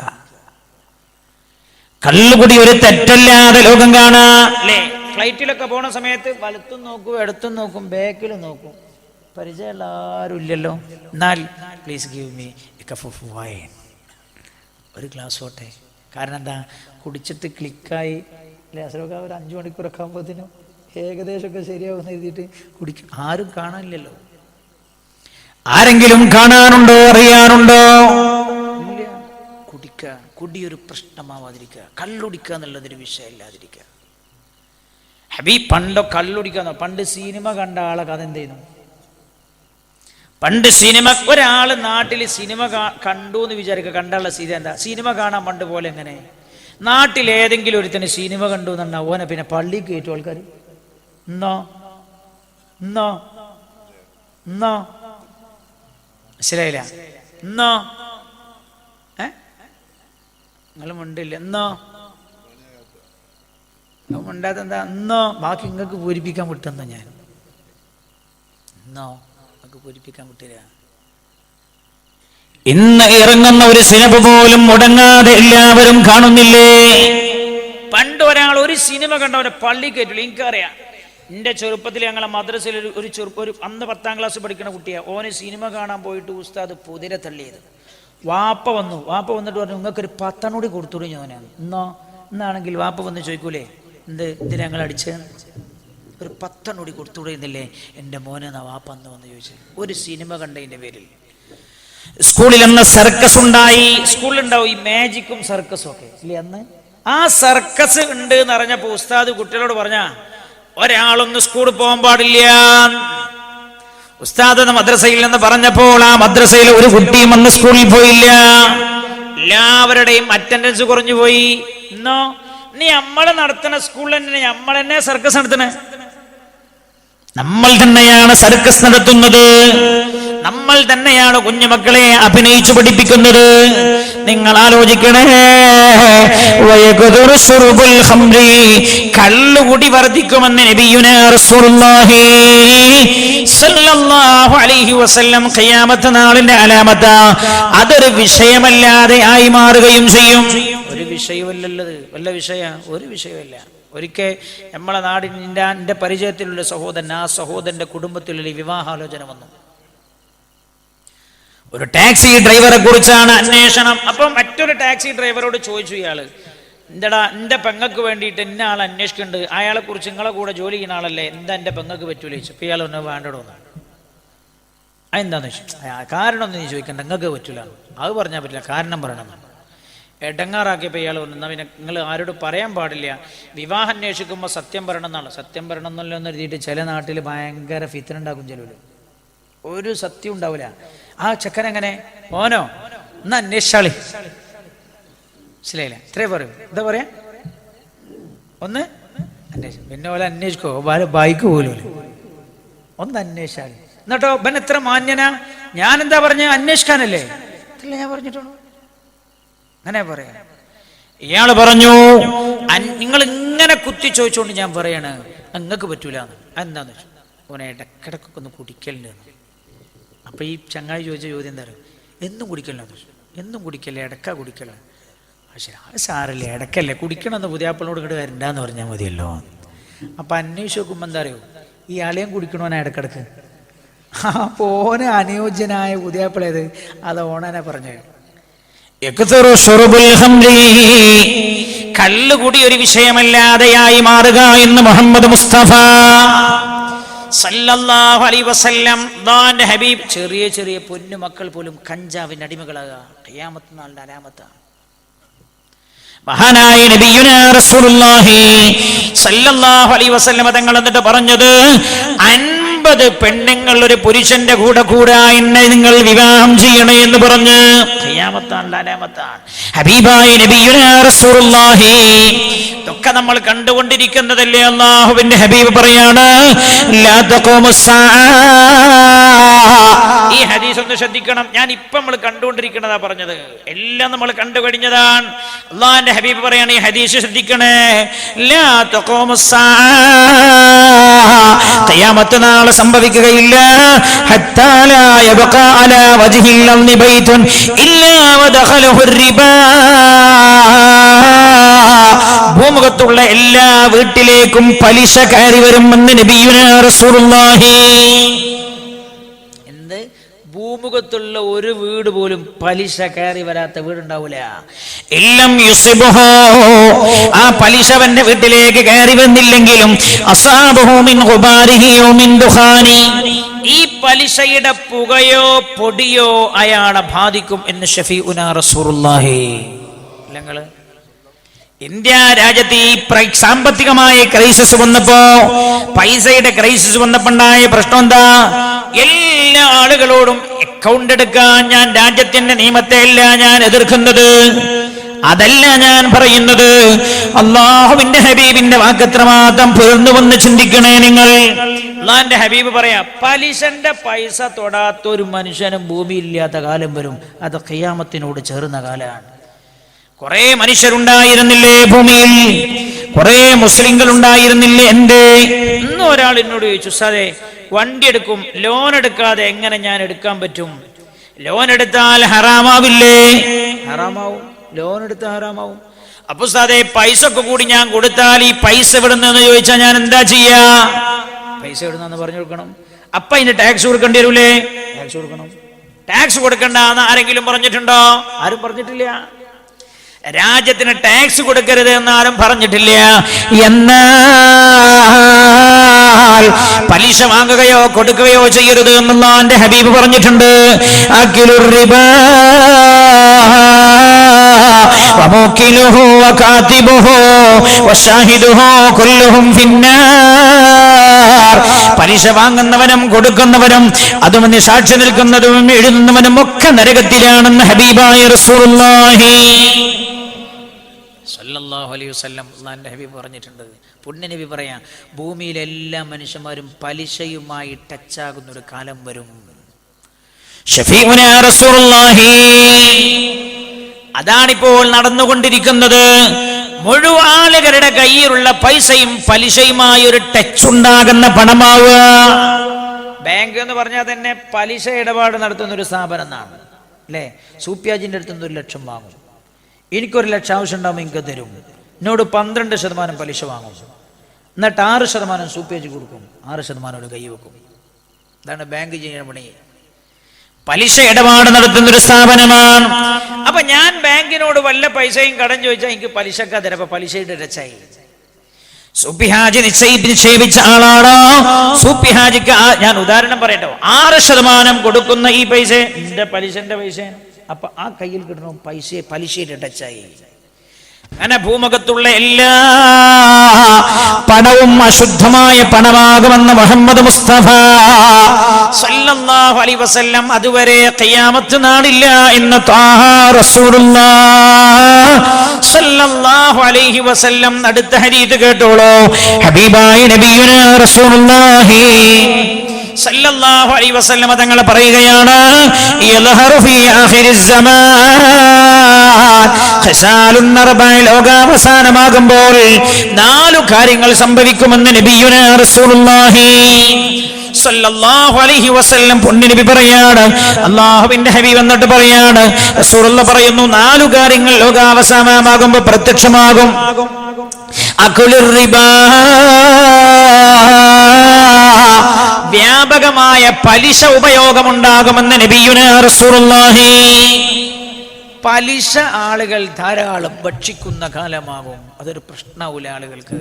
കള്ളുകുടി ഒരു തെറ്റല്ലാതെ ലോകം കാണാ അല്ലേ? ഫ്ലൈറ്റിലൊക്കെ പോണ സമയത്ത് വലത്തും നോക്കും, ഇടത്തും നോക്കും, ബാക്കിലും നോക്കും. പരിചയമുള്ള ആരും ഇല്ലല്ലോ. എന്നാൽ please give me A cup of wine, ഒരു ഗ്ലാസ് ഓട്ടെ. കാരണം എന്താ? കുടിച്ചിട്ട് ക്ലിക്കായി അല്ലെ? അസറൊക്കെ ഒരു 5 മണിക്കൂറൊക്കെ ആകുമ്പോഴത്തേനും ഏകദേശമൊക്കെ ശരിയാവുന്ന എഴുതിയിട്ട് കുടിക്കും. ആരും കാണാനില്ലല്ലോ. ആരെങ്കിലും കാണാനുണ്ടോ, അറിയാനുണ്ടോ? ഇല്ല. കുടിക്കുക, കുടിയൊരു പ്രശ്നമാവാതിരിക്കുക, കള്ളുടിക്കുക എന്നുള്ളതൊരു വിഷയമില്ലാതിരിക്കുക. പണ്ടോ കള്ളുടിക്കാന്നോ? പണ്ട് സിനിമ കണ്ട ആളെ കഥ എന്ത് ചെയ്യുന്നു? പണ്ട് സിനിമ, ഒരാള് നാട്ടിൽ സിനിമ കണ്ടു എന്ന് വിചാരിക്കുക. കണ്ടുള്ള സ്ഥിതി എന്താ? സിനിമ കാണാൻ പണ്ട് പോലെ എങ്ങനെ? നാട്ടിൽ ഏതെങ്കിലും ഒരുത്തന്നെ സിനിമ കണ്ടു എന്നാ ഓനെ പിന്നെ പള്ളി കയറ്റും ആൾക്കാർ. എന്നോ എന്നോ എന്നോ മനസ്സിലായില്ല? എന്നോ നിങ്ങൾ മിണ്ടില്ല. എന്നോ മിണ്ടാത്ത എന്താ? എന്നോ ബാക്കി നിങ്ങൾക്ക് പൂരിപ്പിക്കാൻ വിട്ടെന്നോ? ഞാൻ എന്നോ നിങ്ങൾക്ക് പൂരിപ്പിക്കാൻ വിട്ടില്ല. ഇന്ന് ഇറങ്ങുന്ന ഒരു സിനിമ പോലും മുടങ്ങാതെ എല്ലാവരും കാണുന്നില്ലേ? പണ്ട് ഒരാൾ ഒരു സിനിമ കണ്ടവരെ പള്ളി കയറ്റില്ല. എനിക്കറിയാം, എൻ്റെ ചെറുപ്പത്തിൽ ഞങ്ങളെ മദ്രസയിൽ ഒരു അന്ന് 10ാം ക്ലാസ് പഠിക്കുന്ന കുട്ടിയാണ്. ഓന് സിനിമ കാണാൻ പോയിട്ട് ഉസ്താദ് പുതിരെ തള്ളിയത്. വാപ്പ വന്നിട്ട് പറഞ്ഞു, നിങ്ങൾക്കൊരു 10 കൂടി കൊടുത്തുകൂടി ഞാനാണ്. എന്നാണെങ്കിൽ വാപ്പ വന്ന് ചോദിക്കൂലേ, എന്ത് ഞങ്ങൾ അടിച്ചത്? ഒരു 10 കൂടി കൊടുത്തുകൂടെ എന്നില്ലേ എൻ്റെ മോനെ? എന്നാ വാപ്പ അന്ന് വന്ന് ചോദിച്ചത്. ഒരു സിനിമ കണ്ടതിൻ്റെ പേരിൽ. സ്കൂളിൽ അന്ന് സർക്കസ് ഉണ്ടായി. സ്കൂളിലുണ്ടാവും ഈ മാജിക്കും സർക്കസും ഒക്കെ ഇല്ലേ അന്ന്? ആ സർക്കസ് ഉണ്ട് എന്ന് അറിഞ്ഞപ്പോ ഉസ്താദ് കുട്ടികളോട് പറഞ്ഞ, ഒരാളൊന്നും സ്കൂളിൽ പോകാൻ പാടില്ല. ഉസ്താദ് മദ്രസയിൽ നിന്ന് പറഞ്ഞപ്പോൾ ആ മദ്രസയിൽ ഒരു കുട്ടിയും അന്ന് സ്കൂളിൽ പോയില്ല. എല്ലാവരുടെയും അറ്റൻഡൻസ് കുറഞ്ഞു പോയി. ഇന്നോ നീ നമ്മളെ നടത്തുന്ന സ്കൂളിൽ തന്നെ നമ്മൾ തന്നെ സർക്കസ് നടത്തണേ. നമ്മൾ തന്നെയാണ് സർക്കസ് നടത്തുന്നത്. നമ്മൾ തന്നെയാണ് കുഞ്ഞുമക്കളെ അഭിനയിച്ചു പഠിപ്പിക്കുന്നത്. നിങ്ങൾ ആലോചിക്കണേ, കള്ളുകുടി വർദ്ധിക്കുമെന്ന് നബിയുനാ റസൂലുള്ളാഹി സ്വല്ലല്ലാഹു അലൈഹി വസല്ലം ഖിയാമത്ത് നാളിന്റെ അലാമത്ത. അതൊരു വിഷയമല്ലാതെ ആയി മാറുകയും ചെയ്യും. ഒരു വിഷയമല്ലത്. വല്ല വിഷയ? ഒരു വിഷയമല്ല. ഒരിക്കൽ നമ്മളെ നാടിൻ്റെ എൻ്റെ പരിചയത്തിലുള്ള സഹോദരൻ, ആ സഹോദരൻ്റെ കുടുംബത്തിലുള്ള വിവാഹാലോചന വന്നു. ഒരു ടാക്സി ഡ്രൈവറെ കുറിച്ചാണ് അന്വേഷണം. അപ്പം മറ്റൊരു ടാക്സി ഡ്രൈവറോട് ചോദിച്ചു, ഇയാള് എന്താടാ എൻ്റെ പെങ്ങൾക്ക് വേണ്ടിയിട്ട് എന്നെ ആൾ അന്വേഷിക്കുന്നുണ്ട്, അയാളെ കുറിച്ച് നിങ്ങളെ കൂടെ ജോലി ചെയ്യുന്ന ആളല്ലേ, എന്താ എൻ്റെ പെങ്ങൾക്ക് പറ്റൂല ചോദിച്ചു. അപ്പം ഇയാൾ ഒന്ന് വേണ്ടടോന്ന്. അതെന്താന്ന് ചോദിച്ചു. കാരണം ഒന്നും നീ ചോദിക്കണ്ട, നിങ്ങൾക്ക് പറ്റൂല. അത് പറഞ്ഞാൽ പറ്റില്ല, കാരണം പറയണം. എടങ്ങാറാക്കിയപ്പോൾ ഇയാൾ പറഞ്ഞു, പിന്നെ നിങ്ങൾ ആരോട് പറയാൻ പാടില്ല, വിവാഹം അന്വേഷിക്കുമ്പോൾ സത്യം പറയണം എന്നാണ്. സത്യം പറയണം എന്നല്ലോ എന്ന് എഴുതിയിട്ട് ചില നാട്ടിൽ ഭയങ്കര ഫിത്തനുണ്ടാക്കും. ചിലവര് ഒരു സത്യം ഉണ്ടാവില്ല. ആ ചെക്കൻ എങ്ങനെ ഓനോ എന്നാ അന്വേഷിച്ചാളി, മനസ്സിലായില്ല? ഇത്രേ പറയൂ. എന്താ പറയാ? ഒന്ന് അന്വേഷിക്കും. പിന്നെ പോലെ അന്വേഷിക്കോ? ബൈക്ക് പോലും ഒന്ന് അന്വേഷിച്ചാളി. എന്നിട്ടോ ബൻ എത്ര മാന്യനാ. ഞാൻ എന്താ പറഞ്ഞ? അന്വേഷിക്കാനല്ലേ? അതല്ലേ ഞാൻ പറഞ്ഞിട്ടുള്ളൂ. അങ്ങനെ പറയാ. ഇയാള് പറഞ്ഞു, നിങ്ങൾ ഇങ്ങനെ കുത്തി ചോദിച്ചോണ്ട് ഞാൻ പറയാണ് നിങ്ങൾക്ക് പറ്റൂല. എന്താന്ന് വെച്ചു, ഓനെ ഇടക്കിടക്കൊക്കെ ഒന്ന് കുടിക്കലുണ്ട്. അപ്പൊ ഈ ചങ്ങായി ചോദിച്ച ചോദ്യം എന്താ പറയുക? എന്നും കുടിക്കലെന്ന് ചോദിച്ചു. എന്നും കുടിക്കല്ലേ, ഇടക്ക കുടിക്കല. പക്ഷേ അത് സാറല്ലേ, ഇടക്കല്ലേ കുടിക്കണമെന്ന് പുതിയാപ്പിളിനോട് ഇങ്ങോട്ട് വരണ്ടെന്ന് പറഞ്ഞാൽ മതിയല്ലോ. അപ്പൊ അന്വേഷിച്ച് നോക്കുമ്പോ എന്താ അറിയോ, ഈ ആളെയും കുടിക്കണോനാ ഇടക്കിടക്ക്. അപ്പൊ ഓനെ അനുയോജ്യനായ പുതിയാപ്പിളേത് അത് ഓണനെ പറഞ്ഞു. കള്ളുകൂടി ഒരു വിഷയമല്ലാതെയായി മാറുക എന്ന് മുഹമ്മദ് മുസ്തഫ സല്ലല്ലാഹു അലൈഹി വസല്ലം ദാന്റെ ഹബീബ്. ചെറിയ ചെറിയ പൊന്നു മക്കൾ പോലും കഞ്ചാവിന് അടിമകളാകുക ഖിയാമത്ത് നാളിന്റെ അലാമത്താണ്. മഹാനായ നബിയുനാ റസൂലുള്ളാഹി സല്ലല്ലാഹു അലൈഹി വസല്ലം തങ്ങൾ എന്നിട്ട് പറഞ്ഞത്, 50 പെണ്ണുങ്ങൾ ഒരു പുരുഷന്റെ കൂടെ കൂടാ എന്നെ നിങ്ങൾ വിവാഹം ചെയ്യണേ എന്ന് പറഞ്ഞ് ഖിയാമത്താണ് അലാമത്താണ്. ഹബീബായ നബിയുനാ റസൂലുള്ളാഹി ഇതൊക്കെ നമ്മൾ കണ്ടുകൊണ്ടിരിക്കുന്നതല്ലേ. അല്ലാഹുവിന്റെ ഹബീബ് പറയാണ്, ലാ തഖൂമുസ്സാ. ഈ ഹദീസ് ഒന്ന് ശ്രദ്ധിക്കണം. ഞാൻ ഇപ്പം നമ്മൾ കണ്ടുകൊണ്ടിരിക്കുന്നതാ പറഞ്ഞത്, എല്ലാം നമ്മൾ കണ്ടു കഴിഞ്ഞതാണ്. അല്ലാഹുവിന്റെ ഹബീബ് പറയാണ്, ഈ ഹദീസ് ശ്രദ്ധിക്കണേ. ലാ തഖൂമുസ്സാ, ഖിയാമത്ത് നാൾ സംഭവിക്കുകയില്ല. ഹത്താ ലാ യബ്ഖാ അലാ വജ്ഹിൽ അർളി ബൈതുൻ ഇല്ലാ വദഖലഹു റിബാ. ഭൂമുഖത്തുള്ള എല്ലാ വീട്ടിലേക്കും പലിശ കയറി വരുമെന്ന് നബിയുനാ റസൂലുള്ളാഹി. എന്ത്? ഭൂമുഖത്തുള്ള ഒരു വീട് പോലും പലിശ കയറി വരാത്ത വീടുണ്ടാവൂല. ഇല്ലം യുസിബഹു, ആ പലിശവന്റെ വീട്ടിലേക്ക് കയറി വന്നില്ലെങ്കിലും അസാബഹു മിൻ ഗുബാരിഹി വ മിൻ ദുഖാനി, ഈ പലിശയുടെ പുകയോ പൊടിയോ അയാളെ ബാധിക്കും എന്ന് ഷഫീഉനാ റസൂലുള്ളാഹി. നിങ്ങള് ഇന്ത്യ രാജ്യത്ത് ഈ സാമ്പത്തികമായ ക്രൈസിസ് വന്നപ്പോ, പൈസയുടെ ക്രൈസിസ് വന്നപ്പോണ്ടായ പ്രശ്നം എന്താ? എല്ലാ ആളുകളോടും അക്കൗണ്ട് എടുക്കാൻ ഞാൻ രാജ്യത്തിന്റെ നിയമത്തെ അല്ല ഞാൻ എതിർക്കുന്നത്, അതല്ല ഞാൻ പറയുന്നത്. അല്ലാഹുവിന്റെ ഹബീബിന്റെ വാക്കത്രമാത്രം പുലർന്നുവന്ന് ചിന്തിക്കണേ നിങ്ങൾ. അല്ലാഹുവിന്റെ ഹബീബ് പറയാ, പലിശന്റെ പൈസ തൊടാത്തൊരു മനുഷ്യനും ഭൂമിയില്ലാത്ത കാലം വരും. അത് ഖിയാമത്തിനോട് ചേർന്ന കാലമാണ്. കുറെ മനുഷ്യരുണ്ടായിരുന്നില്ലേ ഭൂമിയിൽ? കുറെ മുസ്ലിങ്ങൾ ഉണ്ടായിരുന്നില്ലേ? എന്തേ? ഇന്ന് ഒരാൾ എന്നോട് ചോദിച്ചു, സാറേ വണ്ടി എടുക്കും, ലോൺ എടുക്കാതെ എങ്ങനെ ഞാൻ എടുക്കാൻ പറ്റും? ലോൺ എടുത്താൽ ഹറാമാവില്ലേ? ഹറാമാവും, ലോൺ എടുത്താൽ ഹറാമാവും. അപ്പൊ സാറേ പൈസ ഒക്കെ കൂടി ഞാൻ കൊടുത്താൽ ഈ പൈസ എവിടുന്നെന്ന് ചോദിച്ചാൽ ഞാൻ എന്താ ചെയ്യാ? പൈസ എവിടുന്നെന്ന് പറഞ്ഞു കൊടുക്കണം. അപ്പൊ അതിന് ടാക്സ് കൊടുക്കേണ്ടി വരൂലേ? ടാക്സ് കൊടുക്കണം. ടാക്സ് കൊടുക്കണ്ട എന്ന് ആരെങ്കിലും പറഞ്ഞിട്ടുണ്ടോ? ആരും പറഞ്ഞിട്ടില്ല. രാജ്യത്തിന് ടാക്സ് കൊടുക്കരുത് എന്നാരും പറഞ്ഞിട്ടില്ല. എന്നാൽ പലിശ വാങ്ങുകയോ കൊടുക്കുകയോ ചെയ്യരുത് എന്നുള്ള എന്റെ ഹബീബ് പറഞ്ഞിട്ടുണ്ട്. അഖിലുർ റിബാ വമുക്കിലുഹു വകാതിബുഹു വശാഹിദുഹു കുല്ലുഹും ഫിന്നാർ. പലിശ വാങ്ങുന്നവനും കൊടുക്കുന്നവനും അതും സാക്ഷി നിൽക്കുന്നതും എഴുതുന്നവനും ഒക്കെ നരകത്തിലാണെന്ന് ഹബീബായ റസൂലുള്ളാഹി സല്ലല്ലാഹു അലൈഹി വസല്ലം അല്ലാഹുവിന്റെ ഹബീബ് പറഞ്ഞിട്ടുണ്ട്. പുണ്യ നബി പറയാ, ഭൂമിയിലെ എല്ലാ മനുഷ്യന്മാരും പലിശയുമായി ടച്ചാകുന്ന ഒരു കാലം വരും. ഷഫീഉനാ റസൂലുള്ളാഹി. അതാണിപ്പോൾ നടന്നുകൊണ്ടിരിക്കുന്നത്. മുഴുവൻ ആളുകളുടെ കയ്യിലുള്ള പൈസയും പലിശയുമായി ഒരു ടച്ച് ഉണ്ടാകുന്ന പണമാവുക. ബാങ്ക് എന്ന് പറഞ്ഞാൽ തന്നെ പലിശ ഇടപാട് നടത്തുന്ന ഒരു സ്ഥാപനം എന്നാണ് അല്ലേ? സൂപ്യാജിന്റെ അടുത്ത് നിന്ന് 1 ലക്ഷം വാങ്ങും, എനിക്കൊരു 1 ലക്ഷം ആവശ്യം ഉണ്ടാകുമ്പോൾ എനിക്ക് തരും. എന്നോട് 12% പലിശ വാങ്ങും, എന്നിട്ട് 6% സൂപ്യാജി കൊടുക്കും, 6% കൈ വെക്കും. ഇതാണ് ബാങ്ക് ചെയ്യുന്ന പണി. പലിശ ഇടപാട് നടത്തുന്ന ഒരു സ്ഥാപനമാണ്. അപ്പൊ ഞാൻ ബാങ്കിനോട് വല്ല പൈസയും കടം ചോദിച്ചാൽ എനിക്ക് പലിശക്കാ തരാം. അപ്പൊ പലിശയുടെ രച്ചായി. സൂപ്പിഹാജി നിക്ഷേപിച്ച ആളാണോ? സൂപ്പിഹാജിക്ക് ഞാൻ ഉദാഹരണം പറയട്ടോ, 6% കൊടുക്കുന്ന ഈ പൈസ എന്റെ പലിശന്റെ പൈസ. അപ്പൊ ആ കയ്യിൽ കിട്ടണ പലിശയുടെ ടച്ചായി. അങ്ങനെ ഭൂമുഖത്തുള്ള എല്ലാ പണവും അശുദ്ധമായ പണമാകുമെന്ന് മുഹമ്മദ് മുസ്തഫ സല്ലല്ലാഹു അലൈഹി വസല്ലം അതുവരെ ഖിയാമത്ത് നാളില്ല എന്ന് ത്വാഹ റസൂലുള്ളാഹ് സല്ലല്ലാഹു അലൈഹി വസല്ലം അടുത്ത ഹദീസ് കേട്ടോളൂ. ഹബീബായ നബിയുനാ റസൂലുള്ളാഹി സല്ലല്ലാഹു അലൈഹി വസല്ലം തങ്ങൾ പറയുകയാണ്, യൽഹറു ഫീ ആഖിരിസ് സമാൻ ഖിസാലുൻ അർബഅ. ലോകാവസാനമാകുമ്പോൾ 4 കാര്യങ്ങൾ സംഭവിക്കുമെന്ന് നബിയുനാ റസൂലുള്ളാഹി സല്ലല്ലാഹു അലൈഹി വസല്ലം പുണ്യ നബി പറയാണ്. അല്ലാഹുവിന്റെ ഹബീബ് എന്നിട്ട് പറയാണ്, റസൂലുള്ളാഹി പറയുന്നു, 4 കാര്യങ്ങൾ ലോകാവസാനമാകുമ്പോൾ പ്രത്യക്ഷമാകും. അഖുലുർ റിബാ, വ്യാപകമായ പലിശ ഉപയോഗമുണ്ടാകുമെന്ന് നബിയുനാ റസൂലുള്ളാഹി. പലിശ ആളുകൾ ധാരാളം ഭക്ഷിക്കുന്ന കാലമാകും. അതൊരു പ്രശ്നമാവില്ല ആളുകൾക്ക്.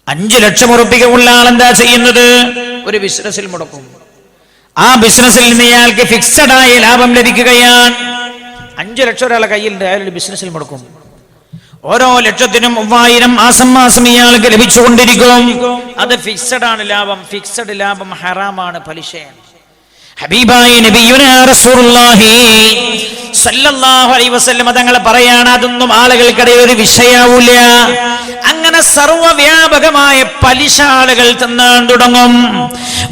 5 ലക്ഷം ഉറുപ്പിക ഉള്ള ആളെന്താ ചെയ്യുന്നത്? ഒരു ബിസിനസ്സിൽ മുടക്കും. ആ ബിസിനസ്സിൽ നിന്ന് ഇയാൾക്ക് ഫിക്സഡ് ആയ ലാഭം ലഭിക്കുകയാണ്. 5 ലക്ഷം ഒരാളെ കയ്യിലുണ്ട്, അയാൾ ഒരു ബിസിനസ്സിൽ മുടക്കും. ഓരോ ലക്ഷത്തിനും 3000 മാസം ഇയാൾക്ക് ലഭിച്ചുകൊണ്ടിരിക്കും. അത് ഫിക്സഡ് ആണ് ലാഭം. ഫിക്സഡ് ലാഭം ഹറാമാണ്, പലിശയാണ്. ഹബീബായ നബിയുനാ റസൂലുള്ളാഹി സല്ലല്ലാഹു അലൈഹി വസല്ലം തങ്ങൾ പറയാണ്, അതൊന്നും ആളുകൾക്കിടയിൽ ഒരു വിഷയാവൂല. അങ്ങനെ സർവ്വവ്യാപകമായ പലിശ ആളുകൾ തിന്നാൻ തുടങ്ങും.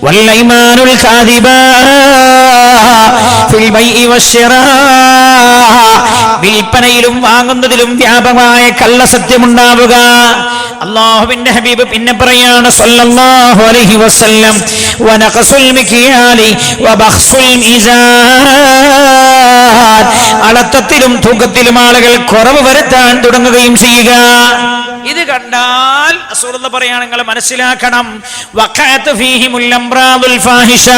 വല്ലൈമാനുൽ കാദിബാ ഫിൽ ബൈഇ വശിറാ, വിൽപ്പനയിലും വാങ്ങുന്നതിലും വ്യാപകമായ കള്ളസത്യമുണ്ടാവുക. അല്ലാഹുവിന്റെ ഹബീബ് പിന്നെ പറയാണ് സല്ലല്ലാഹു അലൈഹി വസല്ലം, വനഖസുൽ മിക്യാലി വബഖ്സുൽ മീസാൻ, അളത്തത്തിലും തൂക്കത്തിലും ആളുകൾ കുറവ് വരുത്താൻ തുടങ്ങുകയും ചെയ്യുക. ഇത് കണ്ടാൽ റസൂലുള്ളാഹി പറയാണ്, നിങ്ങൾ മനസ്സിലാക്കണം, വഖഅത ഫീഹിമുൽ അംറാദുൽ ഫാഹിഷ,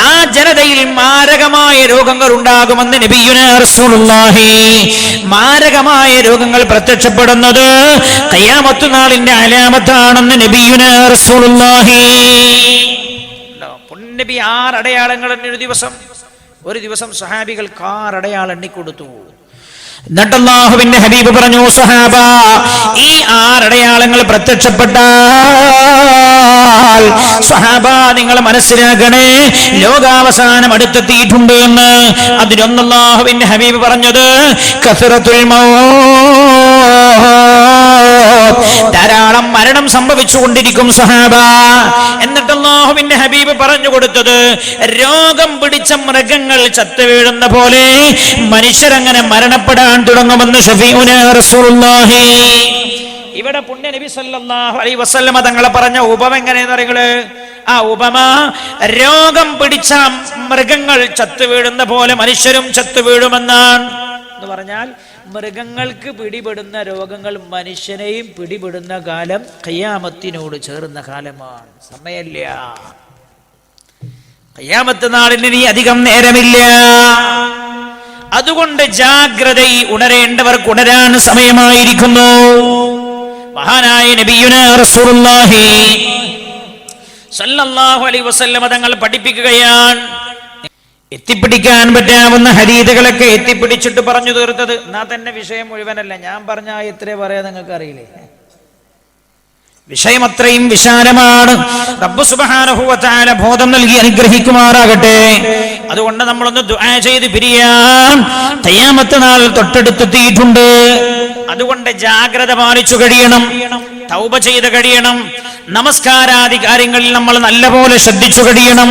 ആ ജനതയിൽ മാരകമായ രോഗങ്ങൾ ഉണ്ടാകുമെന്ന് നബിയുനാ റസൂലുള്ളാഹി. മാരകമായ രോഗങ്ങൾ പ്രത്യക്ഷപ്പെടുന്നത് ഖിയാമത്ത് നാളിന്റെ അലാമത്താണെന്ന് നബിയുനാ റസൂലുള്ളാഹി. പുണ്യനബി 6 അടയാളങ്ങൾ ഒരു ദിവസം സഹാബികൾക്ക് 6 അടയാളം എണ്ണിക്കൊടുത്തു. എന്നിട്ട് അല്ലാഹുവിന്റെ ഹബീബ് പറഞ്ഞു, സഹാബ, ഈ 6 അടയാളങ്ങൾ പ്രത്യക്ഷപ്പെട്ടാൽ സഹാബ നിങ്ങൾ മനസ്സിലാക്കണേ, ലോകാവസാനം അടുത്തെത്തിയിട്ടുണ്ട് എന്ന്. അതിലൊന്ന് അല്ലാഹുവിന്റെ ഹബീബ് പറഞ്ഞത് കസറത്തുൽ മൗത്ത്, ധാരാളം മരണം സംഭവിച്ചുകൊണ്ടിരിക്കും സഹാബ. എന്നിട്ട് അല്ലാഹുവിന്റെ ഹബീബ് പറഞ്ഞു കൊടുത്തത്, രോഗം പിടിച്ച മൃഗങ്ങൾ ചത്തുവീഴുന്ന പോലെ മനുഷ്യരങ്ങനെ മരണപ്പെടാൻ തുടങ്ങുമെന്ന് ശഫീഉനാ റസൂലുള്ളാഹി. ഇവിടെ പുണ്യ നബി സല്ലല്ലാഹു അലൈഹി വസല്ലമ തങ്ങളെ പറഞ്ഞ ഉപമ എങ്ങനെയെന്ന് അറിയുന്നത്? ആ ഉപമ, രോഗം പിടിച്ച മൃഗങ്ങൾ ചത്തുവീഴുന്ന പോലെ മനുഷ്യരും ചത്തുവീഴുമെന്നാണ്. എന്ന് പറഞ്ഞാൽ മൃഗങ്ങൾക്ക് പിടിപെടുന്ന രോഗങ്ങൾ മനുഷ്യനെയും പിടിപെടുന്ന കാലം ഖിയാമത്തിനോട് ചേർന്ന കാലമാണ്. സമയമില്ല, ഖിയാമത്ത് നാളിന് ഇനി അധികം നേരമില്ല. അതുകൊണ്ട് ജാഗ്രത ഉണരേണ്ടവർക്ക് ഉണരാൻ സമയമായിരിക്കുന്നു. മഹാനായ നബിയുനാ റസൂലുള്ളാഹി സല്ലല്ലാഹു അലൈഹി വസല്ലം തങ്ങൾ പഠിപ്പിക്കുകയാണ്, എത്തിപ്പിടിക്കാൻ പറ്റാവുന്ന ഹദീസുകളൊക്കെ എത്തിപ്പിടിച്ചിട്ട് പറഞ്ഞു തീർത്തത്. എന്നാ തന്നെ വിഷയം മുഴുവനല്ല, ഞാൻ പറഞ്ഞ എത്രേ പറയാ നിങ്ങൾക്ക് അറിയില്ലേ? വിഷയം അത്രയും വിശാലമാണ്. റബ്ബ് സുബ്ഹാനഹു വ തആല ബോധം നൽകി അനുഗ്രഹിക്കുമാറാകട്ടെ. അതുകൊണ്ട് നമ്മളൊന്ന് ദുആ ചെയ്ത് പിരിയാം. ഖിയാമത്ത് നാൾ തൊട്ടടുത്തെത്തിയിട്ടുണ്ട്. അതുകൊണ്ട് ജാഗ്രത പാലിച്ചു കഴിയണം, തൗബ ചെയ്ത് കഴിയണം, നമസ്കാരാദി കാര്യങ്ങളിൽ നമ്മൾ നല്ലപോലെ ശ്രദ്ധിച്ചു കഴിയണം.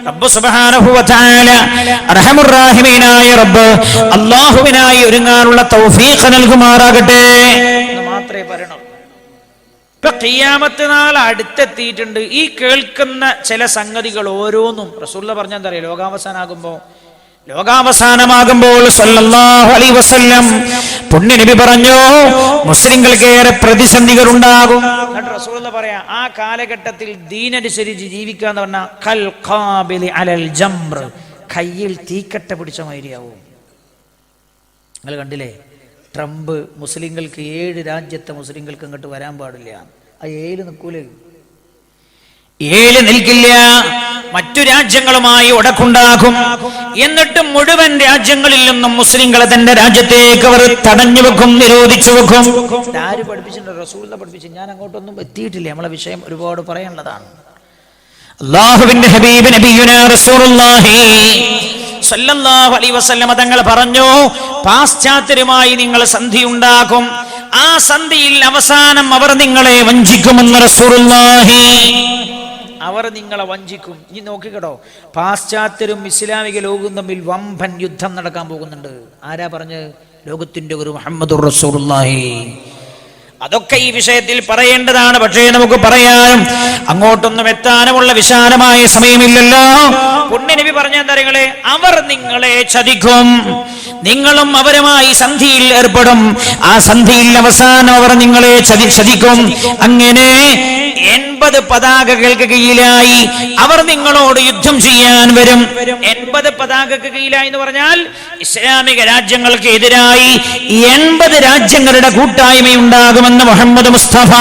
റബ്ബ് സുബ്ഹാനഹു വ തആല അർഹമുർ റഹീമീനായ റബ്ബ് അല്ലാഹുവിനായി ഒരുങ്ങാനുള്ള തൗഫീഖ് നൽകുമാറാകട്ടെ എന്ന് മാത്രമേ പറയണം. ഇപ്പൊ ഖിയാമത്ത് നാൾ അടുത്തെത്തിയിട്ടുണ്ട്. ഈ കേൾക്കുന്ന ചില സംഗതികൾ ഓരോന്നും റസൂലുള്ളാഹി പറഞ്ഞാൽ എന്താ അറിയാം? ലോകാവസാനമാകുമ്പോൾ സല്ലല്ലാഹു അലൈഹി വസല്ലം പുണ്യ നബി പറഞ്ഞു, മുസ്ലിങ്ങൾക്ക് ഏറെ പ്രതിസന്ധികൾ ഉണ്ടാകും. എന്നിട്ട് റസൂലുള്ളാഹി പറയാ, ആ കാലഘട്ടത്തിൽ ദീനനുസരിച്ച് ജീവിക്കാന്ന് പറഞ്ഞാൽ കൽ ഖാബിലി അലൽ ജംർ, കയ്യിൽ തീക്കട്ട പിടിച്ച മാതിരിയാവും. നിങ്ങൾ കണ്ടില്ലേ, ട്രംപ് മുസ്ലിങ്ങൾക്ക് 7 രാജ്യത്തെ മുസ്ലിങ്ങൾക്ക് അങ്ങോട്ട് വരാൻ പാടില്ല. ആ 7 നിൽക്കൂലേ? 7 നിൽക്കില്ല. മറ്റു രാജ്യങ്ങളുമായി ഉടക്കുണ്ടാക്കും. എന്നിട്ട് മുഴുവൻ രാജ്യങ്ങളിൽ നിന്നും മുസ്ലിങ്ങളെ തന്റെ രാജ്യത്തേക്ക് അവർ തടഞ്ഞു വെക്കും, നിരോധിച്ചു വെക്കും. ആര് പഠിപ്പിച്ചിട്ടുണ്ട്? റസൂലുള്ളാഹി പഠിപ്പിച്ചു. ഞാൻ അങ്ങോട്ടൊന്നും എത്തിയിട്ടില്ല, നമ്മളെ വിഷയം ഒരുപാട് പറയാനുള്ളതാണ്. അല്ലാഹുവിന്റെ ഹബീബ് നബിയുനാ റസൂലുള്ളാഹി സല്ലല്ലാഹു അലൈഹി വസല്ലം തങ്ങൾ പറഞ്ഞു, പാശ്ചാത്യരുമായി നിങ്ങൾ സന്ധി ഉണ്ടാക്കും, ആ സന്ധിയിൽ അവസാനം അവർ നിങ്ങളെ വഞ്ചിക്കുമെന്ന് റസൂലുള്ളാഹി. അവർ നിങ്ങളെ വഞ്ചിക്കും. ഇനി നോക്കിക്കട്ടോ, പാശ്ചാത്യരും ഇസ്ലാമിക ലോകവും തമ്മിൽ വമ്പൻ യുദ്ധം നടക്കാൻ പോകുന്നുണ്ട്. ആരാ പറഞ്ഞത്? ലോകത്തിന്റെ ഒരു മുഹമ്മദുർ റസൂലുള്ളാഹി. അതൊക്കെ ഈ വിഷയത്തിൽ പറയേണ്ടതാണ്. പക്ഷേ നമുക്ക് പറയാനും അങ്ങോട്ടൊന്നും എത്താനുമുള്ള വിശാലമായ സമയമില്ലല്ലോ. പുണ്യ നബി പറഞ്ഞ കാര്യങ്ങളെ, അവർ നിങ്ങളെ ചതിക്കും, നിങ്ങളും അവരുമായി സന്ധിയിൽ ഏർപ്പെടും, ആ സന്ധിയിൽ അവസാനം അവർ നിങ്ങളെ ചതിക്കും. അങ്ങനെ 80 പതാകകൾക്ക് കീഴിലായി അവർ നിങ്ങളോട് യുദ്ധം ചെയ്യാൻ വരും. 80 പതാകക്ക് കീഴിലായി എന്ന് പറഞ്ഞാൽ ഇസ്ലാമിക രാജ്യങ്ങൾക്ക് എതിരായി 80 രാജ്യങ്ങളുടെ കൂട്ടായ്മയുണ്ടാകുമെന്ന് മുഹമ്മദ് മുസ്തഫ.